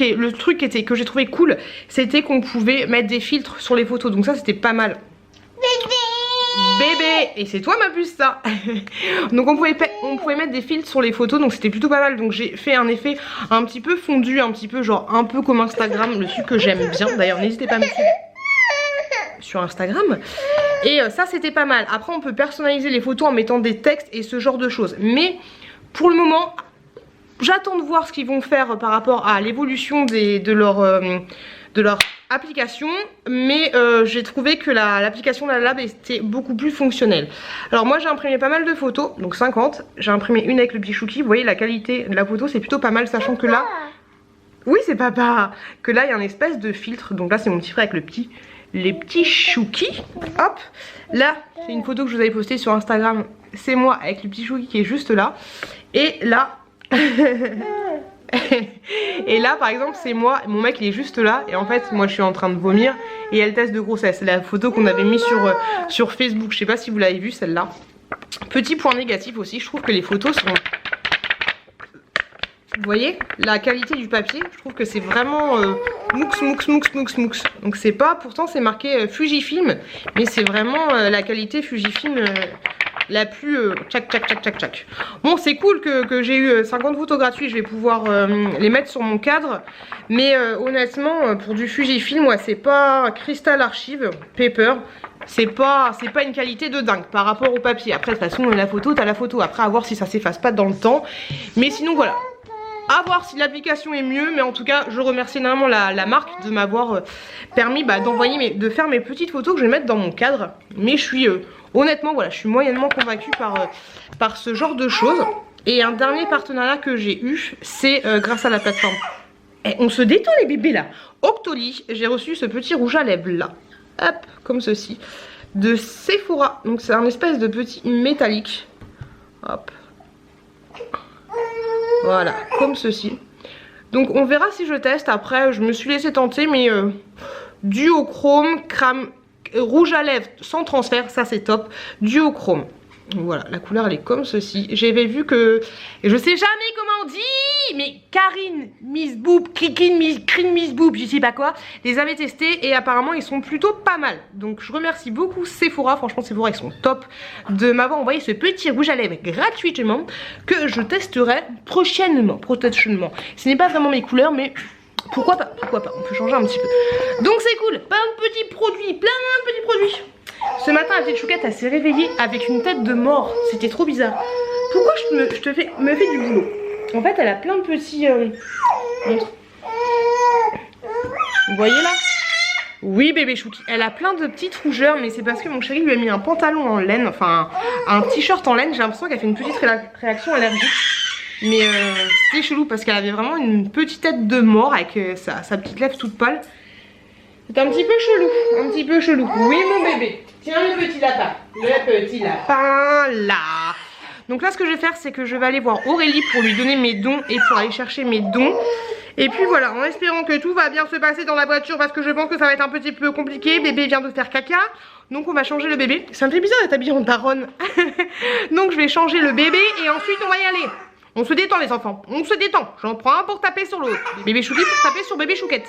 que j'ai trouvé cool, c'était qu'on pouvait mettre des filtres sur les photos. Donc ça c'était pas mal. Bébé. Et c'est toi ma puce ça. Donc on pouvait mettre des filtres sur les photos. Donc c'était plutôt pas mal. Donc j'ai fait un effet un petit peu fondu, un petit peu genre un peu comme Instagram. Le truc que j'aime bien. D'ailleurs n'hésitez pas à me suivre sur Instagram. Et ça c'était pas mal. Après on peut personnaliser les photos en mettant des textes et ce genre de choses. Mais pour le moment, j'attends de voir ce qu'ils vont faire par rapport à l'évolution de leur application. Mais j'ai trouvé que l'application de la Lab était beaucoup plus fonctionnelle. Alors moi j'ai imprimé pas mal de photos, donc 50. J'ai imprimé une avec le petit Chouki. Vous voyez la qualité de la photo c'est plutôt pas mal, sachant que là... Oui c'est papa. Que là il y a un espèce de filtre. Donc là c'est mon petit frère avec les petits Chouki. Hop. Là c'est une photo que je vous avais postée sur Instagram. C'est moi avec le petit Chouki qui est juste là. Et là... Et là par exemple c'est moi, mon mec il est juste là. Et en fait moi je suis en train de vomir. Et il y a le test de grossesse. C'est la photo qu'on avait mis sur Facebook. Je sais pas si vous l'avez vue celle-là. Petit point négatif aussi, je trouve que les photos sont... Vous voyez la qualité du papier, je trouve que c'est vraiment moux. Donc c'est pas, pourtant c'est marqué Fujifilm, mais c'est vraiment la qualité Fujifilm la plus tchac. Bon c'est cool que j'ai eu 50 photos gratuites, je vais pouvoir les mettre sur mon cadre. Mais honnêtement pour du Fujifilm, ouais, c'est pas Crystal Archive Paper. C'est pas une qualité de dingue par rapport au papier. Après de toute façon la photo, t'as la photo. Après à voir si ça s'efface pas dans le temps. Mais sinon voilà. À voir si l'application est mieux, mais en tout cas je remercie énormément la marque de m'avoir permis de faire mes petites photos que je vais mettre dans mon cadre. Mais je suis honnêtement voilà, je suis moyennement convaincue par ce genre de choses. Et un dernier partenariat que j'ai eu, c'est grâce à la plateforme. Et on se détend les bébés là. Octoly, j'ai reçu ce petit rouge à lèvres là, hop, comme ceci, de Sephora. Donc c'est un espèce de petit métallique. Hop. Voilà, comme ceci. Donc on verra si je teste. Après, je me suis laissé tenter, mais duochrome, crème, rouge à lèvres sans transfert, ça c'est top. Duochrome. Voilà, la couleur elle est comme ceci. J'avais vu que, et je sais jamais comment on dit, mais Karine Miss Boob, Krine Miss Boob, je sais pas quoi, les avait testés et apparemment ils sont plutôt pas mal. Donc je remercie beaucoup Sephora, franchement Sephora ils sont top, de m'avoir envoyé ce petit rouge à lèvres gratuitement que je testerai prochainement. Ce n'est pas vraiment mes couleurs, mais pourquoi pas, on peut changer un petit peu. Donc c'est cool, plein de petits produits. Ce matin, la petite chouquette, elle s'est réveillée avec une tête de mort. C'était trop bizarre. Pourquoi me fais du boulot? En fait, elle a plein de petits... Vous voyez là? Oui, bébé chouki. Elle a plein de petites rougeurs, mais c'est parce que mon chéri lui a mis un pantalon en laine, enfin un t-shirt en laine. J'ai l'impression qu'elle fait une petite réaction allergique. Mais c'était chelou parce qu'elle avait vraiment une petite tête de mort avec sa petite lèvre toute pâle. C'est un petit peu chelou, Oui mon bébé, tiens le petit lapin là. Donc là ce que je vais faire c'est que je vais aller voir Aurélie pour lui donner mes dons et pour aller chercher mes dons. Et puis voilà, en espérant que tout va bien se passer dans la voiture parce que je pense que ça va être un petit peu compliqué. Bébé vient de faire caca, donc on va changer le bébé. Ça me fait bizarre d'être habillée en daronne. Donc je vais changer le bébé et ensuite on va y aller. On se détend les enfants, on se détend. J'en prends un pour taper sur l'autre. Bébé chouki pour taper sur bébé chouquette.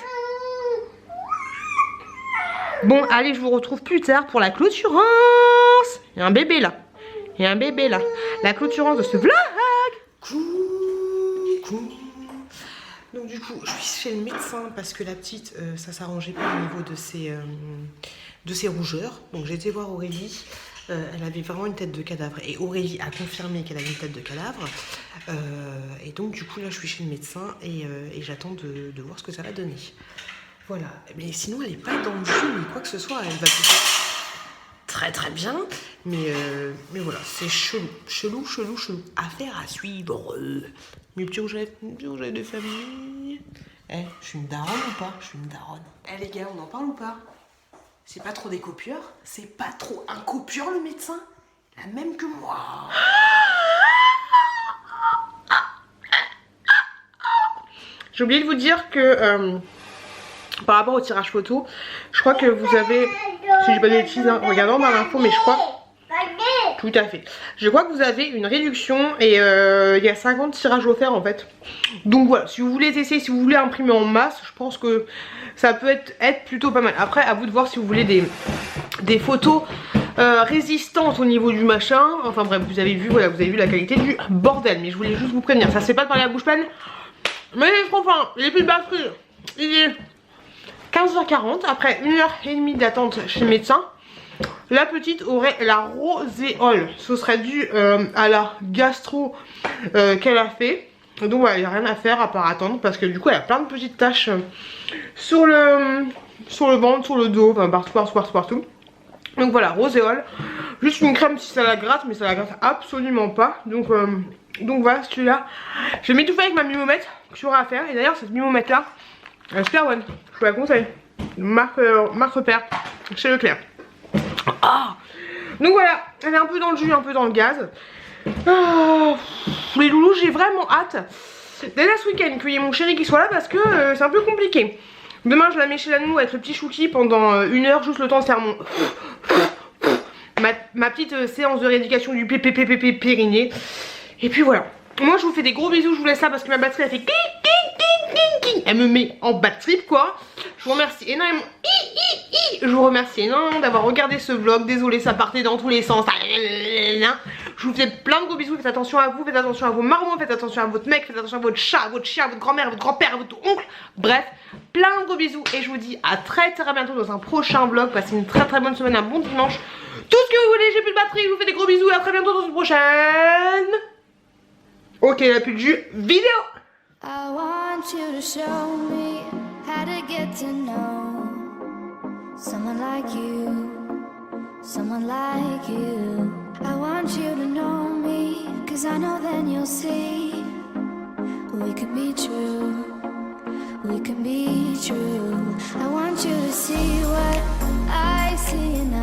Bon, allez, je vous retrouve plus tard pour la clôturance. Il y a un bébé là. La clôturance de ce vlog. Coucou. Donc du coup, je suis chez le médecin parce que la petite, ça s'arrangeait pas au niveau de ses rougeurs. Donc j'ai été voir Aurélie. Elle avait vraiment une tête de cadavre. Et Aurélie a confirmé qu'elle avait une tête de cadavre. Et donc du coup, là, je suis chez le médecin et j'attends de voir ce que ça va donner. Voilà, mais sinon elle est pas dans le jus ni quoi que ce soit, elle va plutôt très bien, mais voilà, c'est chelou, affaire à suivre. Mes petits rouges de famille. Eh, je suis une daronne ou pas? Je suis une daronne. Eh les gars, on en parle ou pas? C'est pas trop des copieurs? C'est pas trop un copieur le médecin? La même que moi. J'ai oublié de vous dire que... par rapport au tirage photo, je crois que vous avez, si je dis pas de bêtises, en regardant dans l'info, mais je crois, tout à fait, je crois que vous avez une réduction et il y a 50 tirages offerts en fait. Donc voilà, si vous voulez essayer, si vous voulez imprimer en masse, je pense que ça peut être plutôt pas mal. Après, à vous de voir si vous voulez des photos résistantes au niveau du machin. Enfin bref, vous avez vu, voilà, vous avez vu la qualité du bordel. Mais je voulais juste vous prévenir, ça se fait pas de parler à bouche pleine. Mais c'est trop fin, il n'y a plus de batterie, il est 15h40, après 1h30 d'attente chez le médecin. La petite aurait la roséole. Ce serait dû à la gastro qu'elle a fait. Donc voilà, il n'y a rien à faire à part attendre. Parce que du coup elle a plein de petites taches sur le ventre, sur le dos, enfin partout. Donc voilà, roséole. Juste une crème si ça la gratte, mais ça la gratte absolument pas. Donc voilà, celui-là. Je vais m'étouffer avec ma mimomètre que j'aurai à faire. Et d'ailleurs cette mimomètre là, super bonne, je vous la conseille. Marque repère chez Leclerc. Ah, donc voilà, elle est un peu dans le jus, un peu dans le gaz. Les loulous, j'ai vraiment hâte. Déjà ce week-end, qu'il y ait mon chéri qui soit là parce que c'est un peu compliqué. Demain, je la mets chez la nounou avec le petit chouki pendant 1 heure, juste le temps de faire ma petite séance de rééducation du périnée. Et puis voilà. Moi, je vous fais des gros bisous, je vous laisse là parce que ma batterie, elle fait elle me met en bad trip quoi. Je vous remercie énormément. D'avoir regardé ce vlog. Désolée, ça partait dans tous les sens. Je vous fais plein de gros bisous. Faites attention à vous, faites attention à vos marmots, faites attention à votre mec, faites attention à votre chat, à votre chien, à votre grand-mère, à votre grand-père, à votre oncle. Bref, plein de gros bisous et je vous dis à très bientôt dans un prochain vlog. Passez une très bonne semaine, un bon dimanche. Tout ce que vous voulez, j'ai plus de batterie, je vous fais des gros bisous et à très bientôt dans une prochaine. Ok, il n'y a plus de jus. Vidéo. I want you to show me how to get to know someone like you, someone like you. I want you to know me, 'cause I know then you'll see we could be true, we can be true. I want you to see what I see and